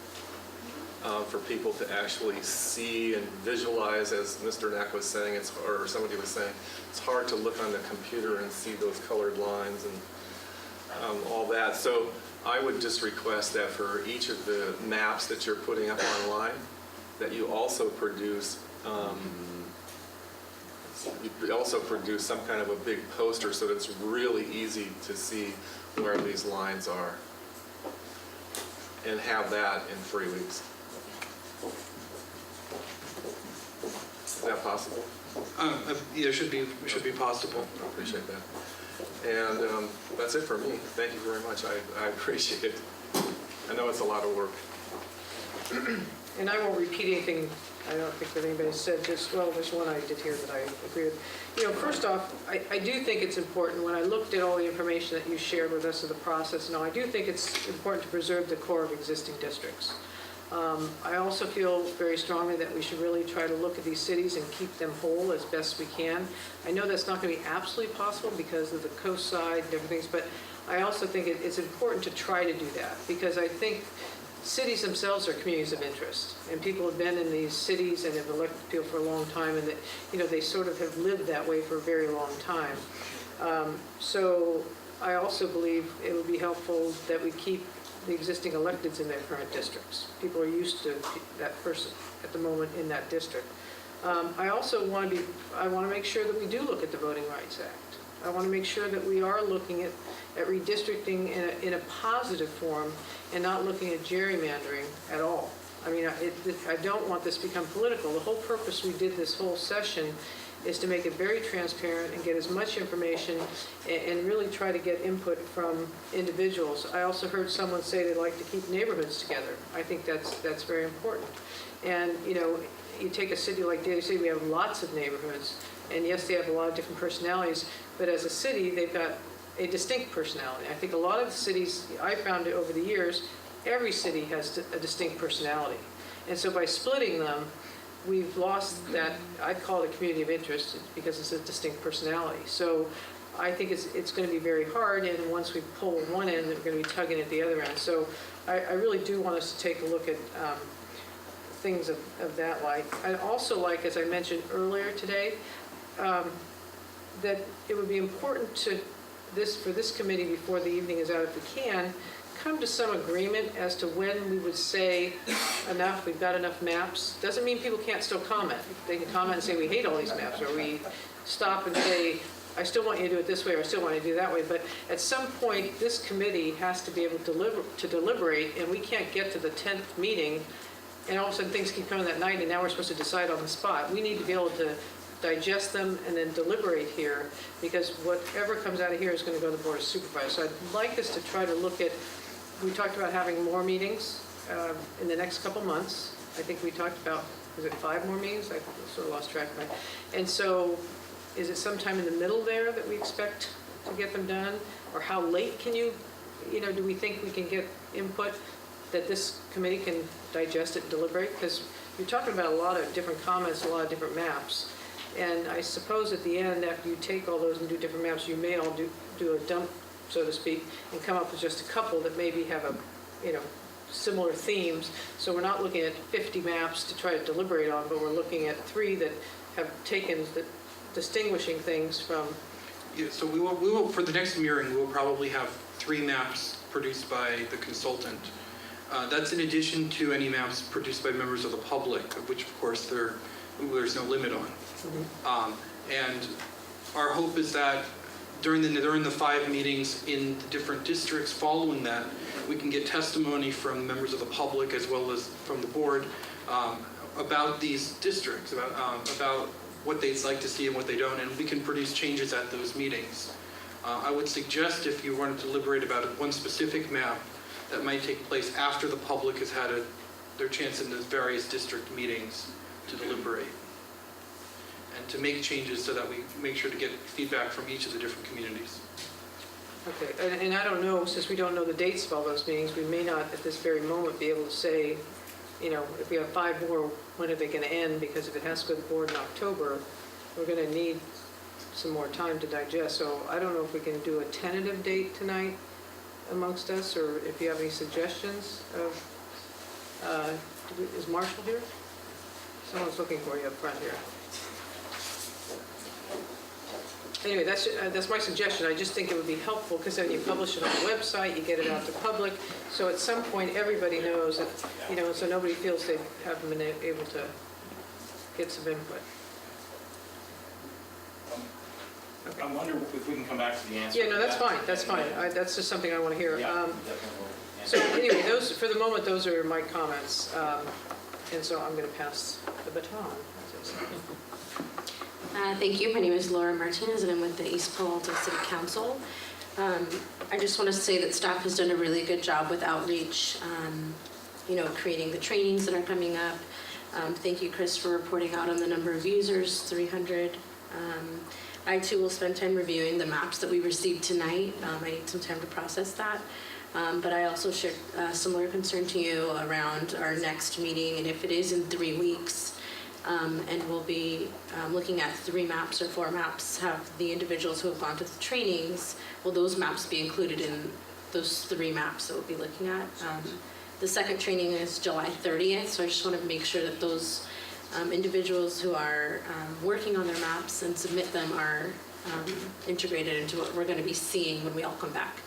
for people to actually see and visualize, as Mr. Knack was saying, or somebody was saying, it's hard to look on the computer and see those colored lines and all that. So I would just request that for each of the maps that you're putting up online, that you also produce some kind of a big poster so that it's really easy to see where these lines are, and have that in 3 weeks. Is that possible? Yeah, it should be possible. I appreciate that. And that's it for me. Thank you very much. I appreciate it. I know it's a lot of work. And I won't repeat anything I don't think that anybody said, well, there's one I did here that I agree with. You know, first off, I do think it's important, when I looked at all the information that you shared with us of the process, I do think it's important to preserve the core of existing districts. I also feel very strongly that we should really try to look at these cities and keep them whole as best we can. I know that's not going to be absolutely possible because of the coast side and different things, but I also think it's important to try to do that, because I think cities themselves are communities of interest, and people have been in these cities and have elected people for a long time, and that, you know, they sort of have lived that way for a very long time. So I also believe it would be helpful that we keep the existing electeds in their current districts. People are used to that person at the moment in that district. I also want to make sure that we do look at the Voting Rights Act. I want to make sure that we are looking at redistricting in a positive form and not looking at gerrymandering at all. I mean, I don't want this to become political. The whole purpose we did this whole session is to make it very transparent and get as much information and really try to get input from individuals. I also heard someone say they'd like to keep neighborhoods together. I think that's very important. And, you know, you take a city like Daly City, we have lots of neighborhoods, and yes, they have a lot of different personalities, but as a city, they've got a distinct personality. I think a lot of the cities, I found it over the years, every city has a distinct personality. And so by splitting them, we've lost that, I call it a community of interest, because it's a distinct personality. So I think it's going to be very hard, and once we pull one end, we're going to be tugging at the other end. So I really do want us to take a look at things of that like. I'd also like, as I mentioned earlier today, that it would be important for this committee, before the evening is out, if we can, come to some agreement as to when we would say enough, we've got enough maps. Doesn't mean people can't still comment. They can comment and say we hate all these maps, or we stop and say I still want you to do it this way, or I still want you to do it that way. But at some point, this committee has to be able to deliberate, and we can't get to the 10th meeting and all of a sudden things keep coming that night, and now we're supposed to decide on the spot. We need to be able to digest them and then deliberate here, because whatever comes out of here is going to go to the Board of Supervisors. So I'd like us to try to look at, we talked about having more meetings in the next couple months. I think we talked about, was it 5 more meetings? I sort of lost track of that. And so is it sometime in the middle there that we expect to get them done? Or how late can do we think we can get input that this committee can digest it and deliberate? Because you're talking about a lot of different comments, a lot of different maps. And I suppose at the end, after you take all those and do different maps, you may all do a dump so to speak, and come up with just a couple that maybe have a, similar themes. So we're not looking at 50 maps to try to deliberate on, but we're looking at 3 that have taken the distinguishing things from. Yeah, so we will, for the next mirroring, we will probably have 3 maps produced by the consultant. That's in addition to any maps produced by members of the public, of which of course there's no limit on. And our hope is that during the 5 meetings in the different districts following that, we can get testimony from members of the public as well as from the board about these districts, about what they'd like to see and what they don't, and we can produce changes at those meetings. I would suggest if you want to deliberate about one specific map that might take place after the public has had their chance in those various district meetings to deliberate and to make changes so that we make sure to get feedback from each of the different communities. Okay, and I don't know, since we don't know the dates of all those meetings, we may not at this very moment be able to say, if we have 5 more, when are they going to end? Because if it has to go to the board in October, we're going to need some more time to digest. So I don't know if we can do a tentative date tonight amongst us, or if you have any suggestions of, is Marshall here? Someone's looking for you up front here. Anyway, that's my suggestion. I just think it would be helpful because then you publish it on the website, you get it out to public. So at some point, everybody knows that, so nobody feels they haven't been able to get some input. Okay. I wonder if we can come back to the answer. Yeah, no, that's fine. That's fine. That's just something I want to hear. Yeah, so anyway, for the moment, those are my comments. And so I'm going to pass the baton, as I say. Thank you. My name is Laura Martinez, and I'm with the East Palo Alto City Council. I just want to say that staff has done a really good job with outreach, creating the trainings that are coming up. Thank you, Chris, for reporting out on the number of users, 300. I, too, will spend time reviewing the maps that we received tonight. I need some time to process that. But I also shared a similar concern to you around our next meeting, and if it is in 3 weeks, and we'll be looking at 3 maps or 4 maps, have the individuals who have gone to the trainings, will those maps be included in those 3 maps that we'll be looking at? The second training is July 30th, so I just want to make sure that those individuals who are working on their maps and submit them are integrated into what we're going to be seeing when we all come back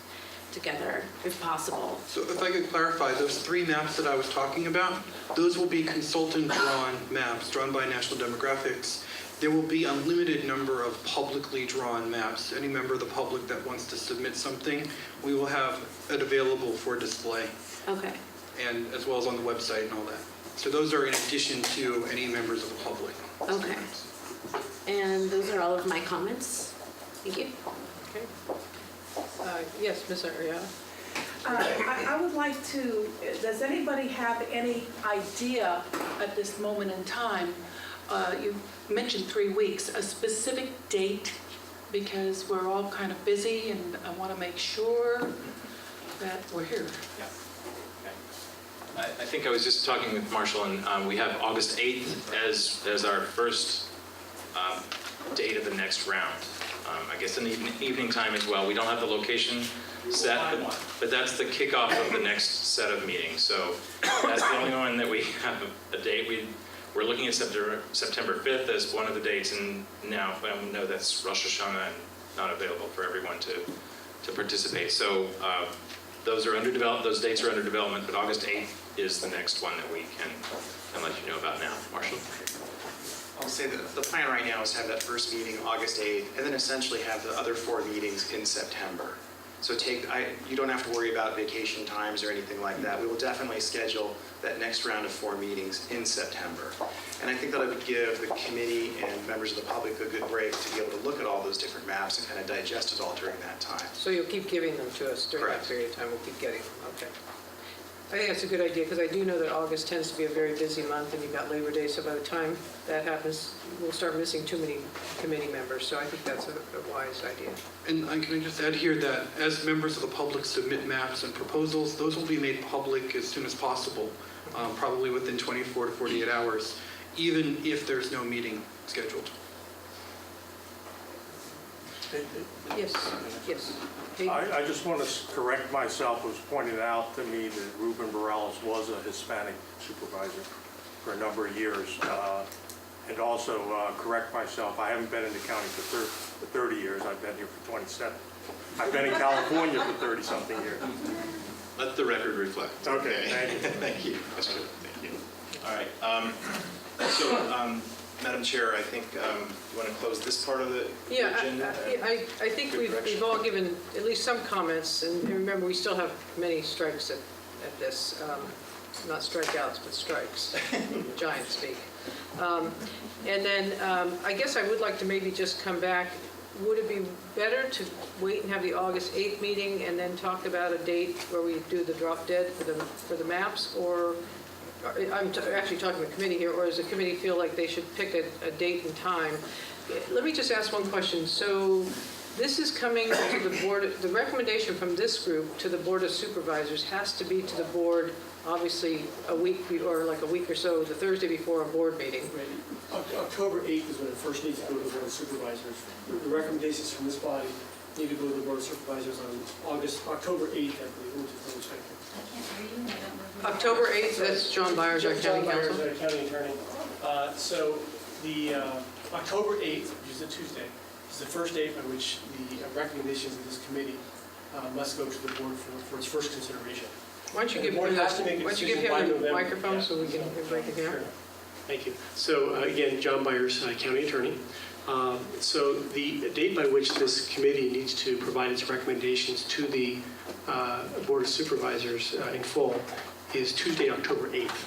together, if possible. So if I could clarify, those 3 maps that I was talking about, those will be consultant-drawn maps drawn by National Demographics. There will be a limited number of publicly drawn maps. Any member of the public that wants to submit something, we will have it available for display. Okay. And as well as on the website and all that. So those are in addition to any members of the public. Okay. And those are all of my comments. Thank you. Okay. Yes, Ms. Ariana. I would like to, does anybody have any idea at this moment in time, you mentioned 3 weeks, a specific date, because we're all kind of busy and I want to make sure that we're here. Yeah. Okay. I think I was just talking with Marshall, and we have August 8th as our first date of the next round. I guess in the evening time as well. We don't have the location set, but that's the kickoff of the next set of meetings. So that's the only one that we have a date. We're looking at September 5th as one of the dates, and now we know that's Rosh Hashanah and not available for everyone to participate. So those dates are under development, but August 8th is the next one that we can let you know about now. Marshall? I'll say that the plan right now is to have that first meeting August 8th, and then essentially have the other 4 meetings in September. So you don't have to worry about vacation times or anything like that. We will definitely schedule that next round of 4 meetings in September. And I think that it would give the committee and members of the public a good break to be able to look at all those different maps and kind of digest it all during that time. So you'll keep giving them to us during that period of time. We'll keep getting them. Okay. I think that's a good idea because I do know that August tends to be a very busy month and you've got Labor Day, so by the time that happens, we'll start missing too many committee members, so I think that's a wise idea. And can I just add here that as members of the public submit maps and proposals, those will be made public as soon as possible, probably within 24 to 48 hours, even if there's no meeting scheduled. Yes, yes. I just want to correct myself. It was pointed out to me that Ruben Morales was a Hispanic supervisor for a number of years. And also correct myself, I haven't been in the county for 30 years. I've been here for 27. I've been in California for 30-something years. Let the record reflect. Okay, thank you. Thank you. That's good. Thank you. All right. So, Madam Chair, I think you want to close this part of the agenda? I think we've all given at least some comments, and remember, we still have many strikes at this. Not strikeouts, but strikes, giant speak. And then I guess I would like to maybe just come back. Would it be better to wait and have the August 8th meeting and then talk about a date where we do the drop dead for the maps? Or I'm actually talking to the committee here, or does the committee feel like they should pick a date and time? Let me just ask one question. So this is coming to the board, the recommendation from this group to the Board of Supervisors has to be to the board, obviously a week or like a week or so, the Thursday before a board meeting. October 8th is when it first needs to go to the Board of Supervisors. The recommendations from this body need to go to the Board of Supervisors on October 8th, I believe, which is the respective. October 8th, that's John Byers, our county counsel. John Byers, our county attorney. So the October 8th, which is a Tuesday, is the first date by which the recommendations of this committee must go to the board for its first consideration. Why don't you give him the microphone so we can break it down? Sure. Thank you. So again, John Byers, county attorney. So the date by which this committee needs to provide its recommendations to the Board of Supervisors in full is Tuesday, October 8th.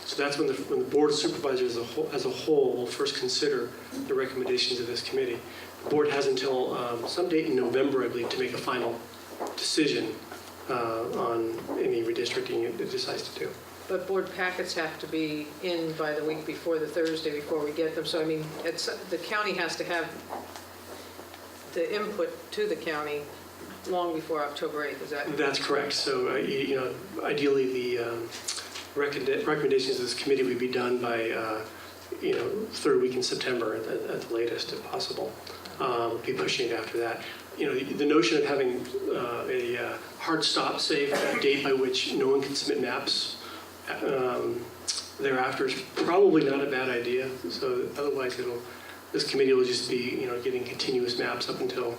So that's when the Board of Supervisors as a whole will first consider the recommendations of this committee. The board has until some date in November, I believe, to make a final decision on any redistricting it decides to do. But board packets have to be in by the week before the Thursday before we get them. So I mean, the county has to have the input to the county long before October 8th, is that? That's correct. So, ideally the recommendations of this committee would be done by, third week in September at the latest, if possible. Be pushing it after that. The notion of having a hard stop, say, a date by which no one can submit maps thereafter is probably not a bad idea. So otherwise, this committee will just be, getting continuous maps up until,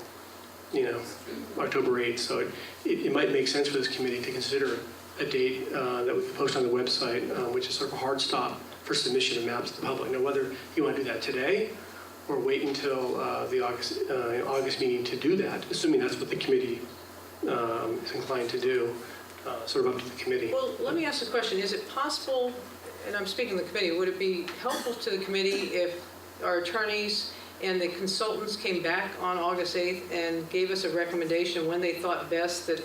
October 8th. So it might make sense for this committee to consider a date that we can post on the website, which is sort of a hard stop for submission of maps to the public. Now, whether you want to do that today or wait until the August meeting to do that, assuming that's what the committee is inclined to do, sort of up to the committee. Well, let me ask a question. Is it possible, and I'm speaking to the committee, would it be helpful to the committee if our attorneys and the consultants came back on August 8th and gave us a recommendation when they thought best that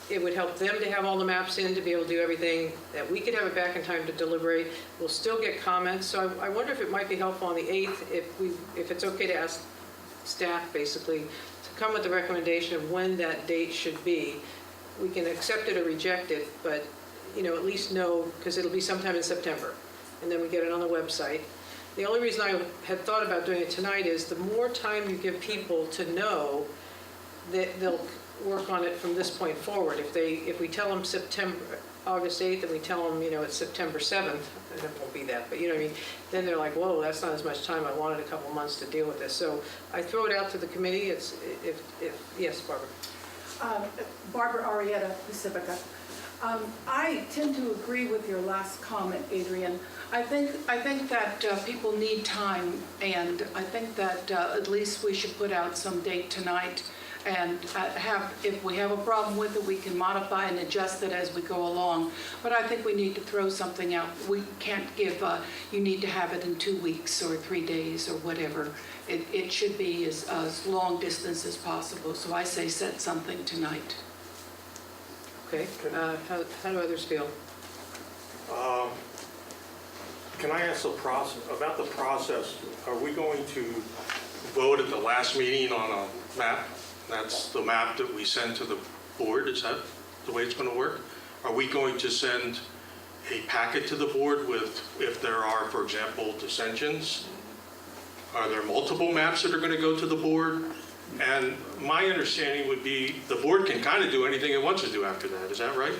it would help them to have all the maps in to be able to do everything, that we could have it back in time to deliberate. We'll still get comments. So I wonder if it might be helpful on the 8th if it's okay to ask staff basically to come with the recommendation of when that date should be. We can accept it or reject it, but at least know, because it'll be sometime in September, and then we get it on the website. The only reason I had thought about doing it tonight is the more time you give people to know that they'll work on it from this point forward. If we tell them August 8th and we tell them, it's September 7th, and it won't be that, but then they're like, whoa, that's not as much time. I wanted a couple months to deal with this. So I throw it out to the committee. Yes, Barbara. Barbara Arrieta, Pacifica. I tend to agree with your last comment, Adrian. I think that people need time, and I think that at least we should put out some date tonight, and if we have a problem with it, we can modify and adjust it as we go along. But I think we need to throw something out. We can't give, you need to have it in 2 weeks or 3 days or whatever. It should be as long distance as possible. So I say set something tonight. Okay. How do others feel? Can I ask about the process? Are we going to vote at the last meeting on a map? That's the map that we send to the board. Is that the way it's going to work? Are we going to send a packet to the board with, if there are, for example, dissensions? Are there multiple maps that are going to go to the board? And my understanding would be the board can kind of do anything it wants to do after that. Is that right?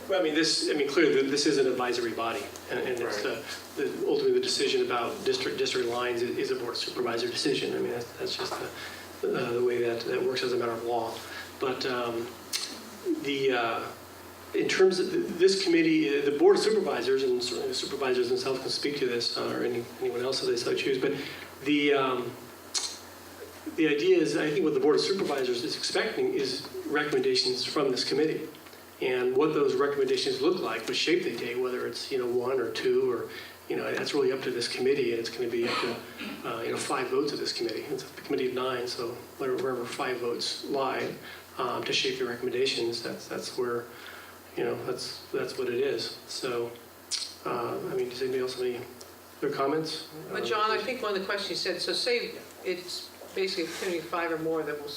Well, I mean, clearly, this is an advisory body, and it's ultimately the decision about district line is a board of supervisor decision. I mean, that's just the way that works as a matter of law. But in terms of this committee, the board of supervisors, and certainly the supervisors themselves can speak to this, or anyone else if they so choose, but the idea is, I think what the board of supervisors is expecting is recommendations from this committee. And what those recommendations look like, what shape they take, whether it's, one or two, or, that's really up to this committee, and it's going to be up to, 5 votes of this committee. It's a committee of 9, so wherever 5 votes lie to shape the recommendations, that's where, that's what it is. So, does anybody else have any other comments? But John, I think one of the questions you said, so say it's basically a committee of 5 or more that will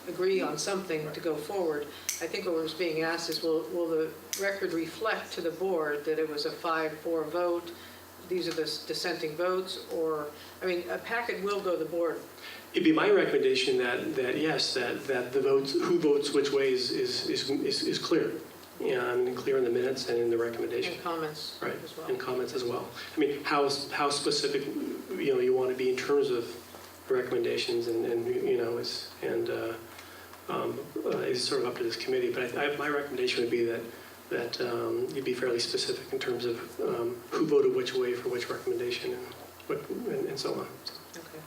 agree on something to go forward. I think what was being asked is, will the record reflect to the board that it was a 5-4 vote? These are the dissenting votes, or, a packet will go to the board. It'd be my recommendation that yes, that the votes, who votes which way is clear. And clear in the minutes and in the recommendation. And comments right. as well. And comments as well. How specific, you want to be in terms of recommendations is sort of up to this committee. But my recommendation would be that you'd be fairly specific in terms of who voted which way for which recommendation and so on. Okay.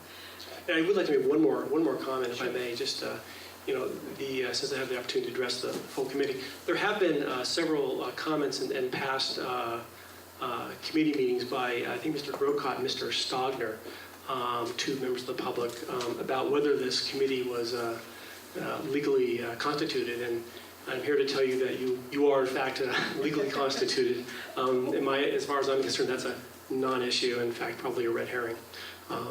And I would like to make one more comment, if I may, just. Since I have the opportunity to address the full committee, there have been several comments in past committee meetings by, I think, Mr. Grocott and Mr. Stogner, two members of the public, about whether this committee was legally constituted. And I'm here to tell you that you are, in fact, legally constituted. As far as I'm concerned, that's a non-issue, in fact, probably a red herring.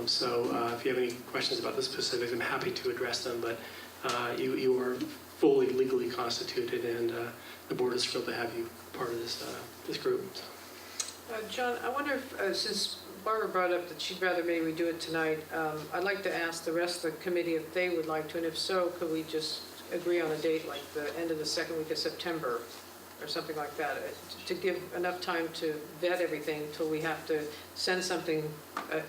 So if you have any questions about the specifics, I'm happy to address them. But you are fully legally constituted, and the board is thrilled to have you part of this group. John, I wonder if, since Barbara brought up that she'd rather maybe we do it tonight, I'd like to ask the rest of the committee if they would like to, and if so, could we just agree on a date like the end of the second week of September or something like that, to give enough time to vet everything until we have to send something, a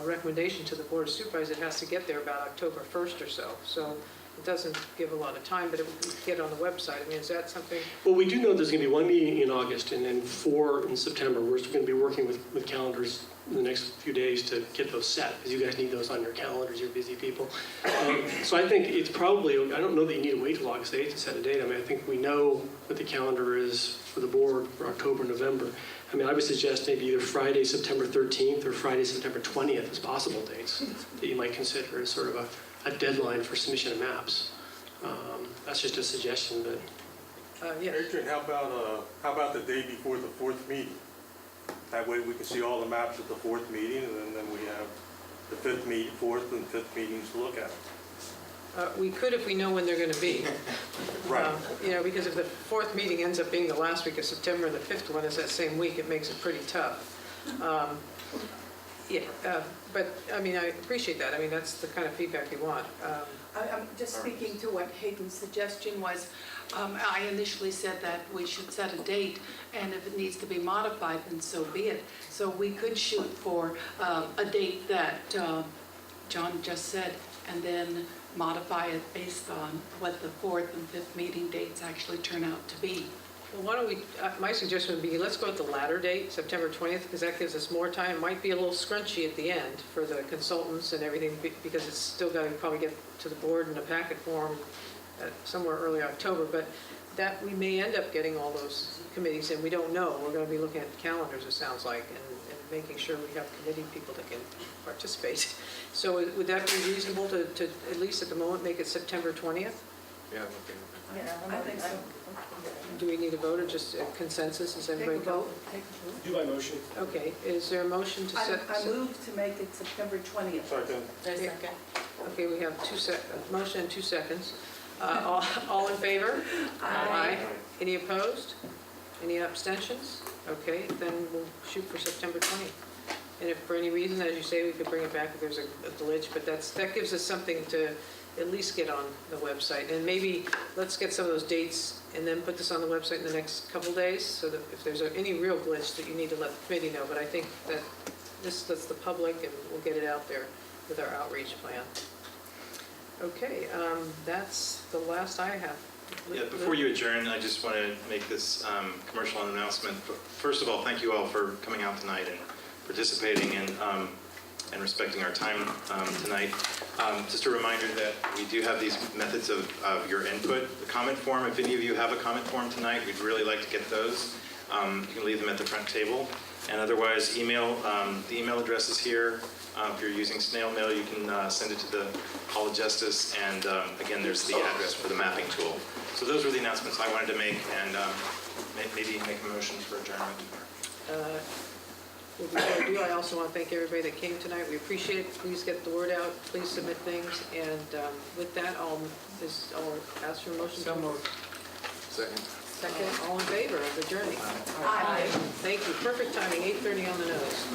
recommendation to the Board of Supervisors. It has to get there about October 1st or so. So it doesn't give a lot of time, but it will get on the website. Is that something? Well, we do know there's going to be 1 meeting in August and then 4 in September. We're going to be working with calendars in the next few days to get those set, because you guys need those on your calendars. You're busy people. So I think it's probably, I don't know that you need to wait till August 8th to set a date. I think we know what the calendar is for the board for October, November. I would suggest maybe either Friday, September 13th or Friday, September 20th as possible dates that you might consider as sort of a deadline for submission of maps. That's just a suggestion, but. Yeah. Adrian, how about the day before the 4th meeting? That way we can see all the maps at the 4th meeting, and then we have the 4th and 5th meetings to look at. We could if we know when they're going to be. Right. Because if the 4th meeting ends up being the last week of September, the 5th one is that same week, it makes it pretty tough. But I appreciate that. That's the kind of feedback you want. I'm just speaking to what Hayden's suggestion was. I initially said that we should set a date, and if it needs to be modified, then so be it. So we could shoot for a date that John just said, and then modify it based on what the 4th and 5th meeting dates actually turn out to be. Well, why don't we, my suggestion would be, let's go with the latter date, September 20th, because that gives us more time. It might be a little scrunchy at the end for the consultants and everything, because it's still got to probably get to the board in a packet form somewhere early October, but that we may end up getting all those committees in. We don't know. We're going to be looking at calendars, it sounds like, and making sure we have committee people that can participate. So would that be reasonable to at least at the moment, make it September 20th? Yeah, I think so. Do we need a vote or just a consensus? Is everybody Take a vote. Do by motion. Okay, is there a motion to set? I move to make it September 20th. Second. Okay, we have a motion and 2 seconds. All in favor? Aye. Any opposed? Any abstentions? Okay, then we'll shoot for September 20th. And if for any reason, as you say, we could bring it back if there's a glitch, but that gives us something to at least get on the website. And maybe let's get some of those dates and then put this on the website in the next couple days, so that if there's any real glitch that you need to let the committee know. But I think that this lets the public, and we'll get it out there with our outreach plan. Okay, that's the last I have. Yeah, before you adjourn, I just want to make this commercial announcement. First of all, thank you all for coming out tonight and participating and respecting our time tonight. Just a reminder that we do have these methods of your input. The comment form, if any of you have a comment form tonight, we'd really like to get those. You can leave them at the front table. And otherwise, email. The email address is here. If you're using snail mail, you can send it to the Hall of Justice. And again, there's the address for the mapping tool. So those were the announcements I wanted to make, and maybe make a motion for adjournment. Well, before I do, I also want to thank everybody that came tonight. We appreciate it. Please get the word out. Please submit things. And with that, I'll ask for a motion. So moved. Second, all in favor of adjourning? Aye. Thank you. Perfect timing, 8:30 on the nose.